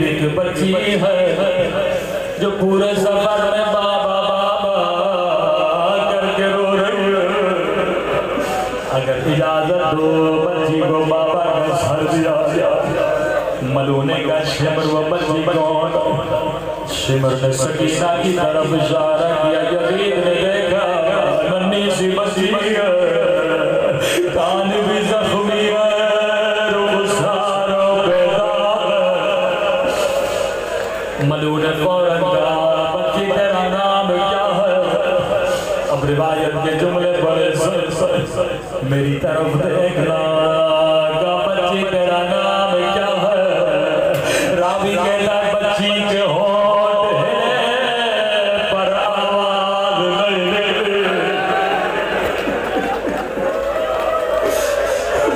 ایک بچی ہے جو پورے سفر میں بابا بابا کر کے رو رہی ہے، اگر اجازت دو بچی کو بابا کا سر دیا جائے۔ ملونے کا شمر و بچی کون؟ شمر نے سکینہ کی طرف اشارہ کیا، یزید نے دیکھا ننھی سی بچی ہے، کان بھی زخمی ہے، رخساروں پہ داغ ہے۔ ملون نے فوراً کہا بچی تیرا نام کیا ہے؟ اب روایت کے جملے بڑے سر میری طرف دیکھنا، کہا بچی تیرا نام کیا ہے؟ راوی کہتا ہے بچی کے ہونٹ ہیں پر آواز نہیں۔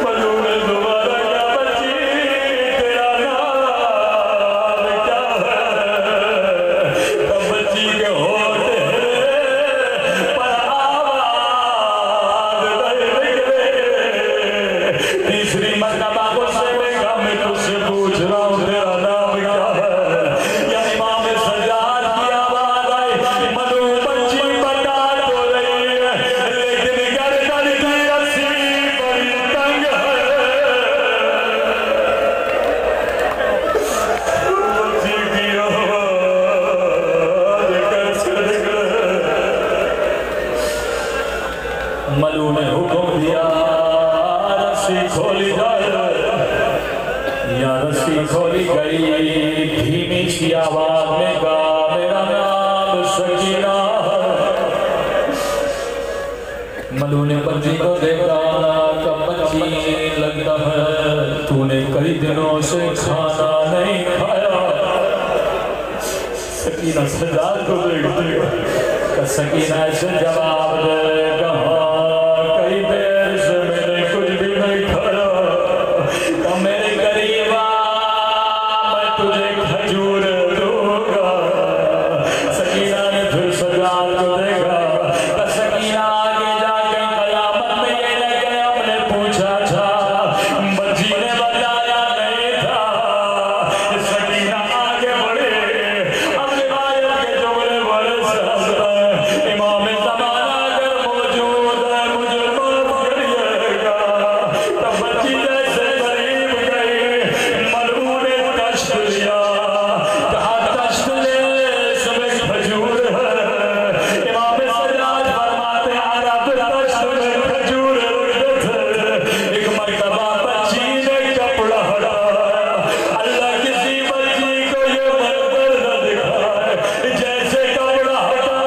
ملون نے دوبارہ کہا بچی تیرا نام کیا ہے؟ کہا بچی کے ہونٹ ہیں پر آواز نہیں۔ تیسری مرتبہ غصے میں کہا میں تجھ سے پوچھ رہا ہوں تیرا نام کیا ہے؟ یا امام سجاد کی آواز آئی، ملون بچی بتا تو رہی ہے لیکن گردن کی رسی بڑی تنگ ہے۔ بچی کی آواز کیسے نکلے؟ ملون نے حکم دیا رسی کھولی جائے، یا رسی کھولی گئی، دھیمی سی آواز میں کہا میرا نام سکینہ ہے۔ ملون نے بچی کو دیکھا، کب بچی لگتا ہے تو نے کئی دنوں سے کھانا نہیں کھایا۔ سکینہ سجاد کو دیکھتی کہ سکینہ ایسے جواب دے کہاں کئی دیر سے میں نے کچھ بھی نہیں کھایا، کہ میرے قریب آ میں تجھے کھجور دوں گا۔ سکینہ نے پھر سجاد کو دیکھا کہ سکینہ آگے جا کے قیامت میں یہ لگے ہم نے پوچھا تھا، بچی نے بتایا نہیں تھا۔ سکینہ آگے بڑھے، اب روایت کے جملے بڑے سخت ہیں، امام زمانہ اگر موجود ہے مجھے معاف کریے گا۔ تب بچی جیسے قریب گئی، ملون نے تشت لیا، کہا تشت لے اس میں کھجور ہے۔ امام سجاد فرماتے ہیں عرب تشت میں کھجور اڑتے تھے۔ ایک مرتبہ بچی نے کپڑا ہٹایا، اللہ کسی بچی کو یہ منظر نہ دکھائے، جیسے کپڑا ہٹا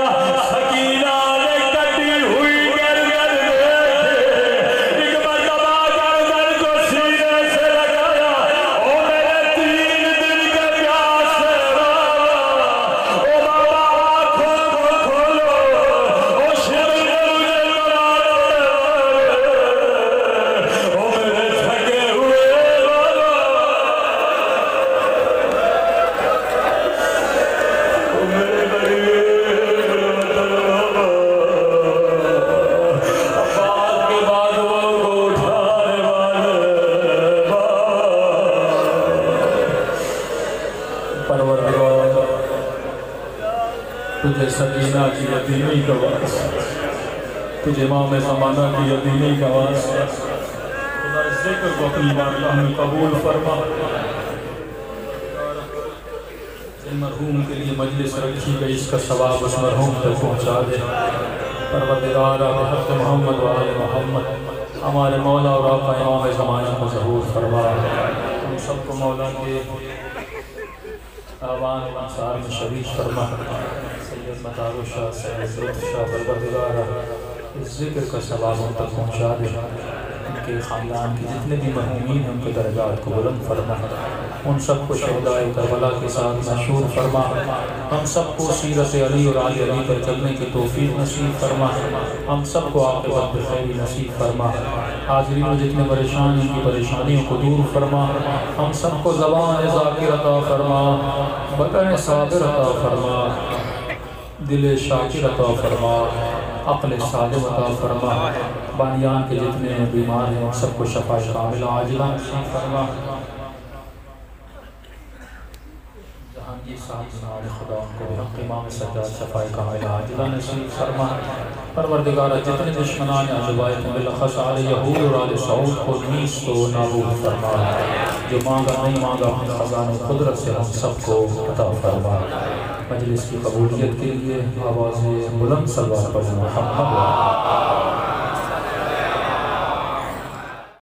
سکینہ نے کٹی ہوئی گردن دیکھے، ایک مرتبہ گردن کو سینے سے لگایا، او میرے 3 دن کے پیاس سے راوا، او بابا آنکھوں کو کھولو، او شمر نے مجھے مرانا ہے، او میرے تھکے ہوئے بابا، او میرے غریب بابا۔ بعد کے بعد وہ کو اٹھانے والے بابا۔ پروردگار تجھے سکینہ کی یتیمی کا واسطہ، تجھے امام زمانہ کی یتیمی کا واسطہ، خدا اس ذکر کو اپنی بارگاہ میں قبول فرما۔ جن مرحوم کے لیے مجلس رکھی گئی اس کا ثواب اس مرحوم تک پہنچا دے۔ پروردگار بحق محمد و آل محمد ہمارے مولا اور آقا امام زمانہ کو ظہور فرما۔ ہم سب کو مولا کے آوان و انصار میں شریک فرما۔ سید مطار شاہ، سید لطف شاہ، پروردگار اس ذکر کا ثواب ان تک پہنچا دے۔ ان کے خاندان کے جتنے بھی مرحومین ہیں ان کے درجات کو بلند فرما، ان سب کو شہدائے کربلا کے ساتھ مشہور فرما۔ ہم سب کو سیرت علی اور آل علی پر چلنے کی توفیق نصیب فرما۔ ہم سب کو عاقبت بخیر نصیب فرما۔ حاضرین میں جتنے پریشان ہیں ان کی پریشانیوں کو دور فرما۔ ہم سب کو زبان ذاکر عطا فرما، بدن صابر عطا فرما۔ دل شاکر عطا فرما، عقل سالم عطا فرما، بانیان کے جتنے بیمار ہیں سب کو شفا کامل عاجلہ نصیب فرما۔ جہانگیر صاحب بنال خدا ان کو بحق امام سجاد شفا کامل عاجلہ نصیب فرما۔ پروردگارہ جتنے دشمنان عجبائیت ملخص آل یہود اور آل سعود کو نیست و نابود فرما، جو مانگا نہیں مانگا اپنے خزان قدرت سے ہم سب کو عطا فرما۔ مجلس کی قبولیت کے لیے آواز بلند صلوات پر محمد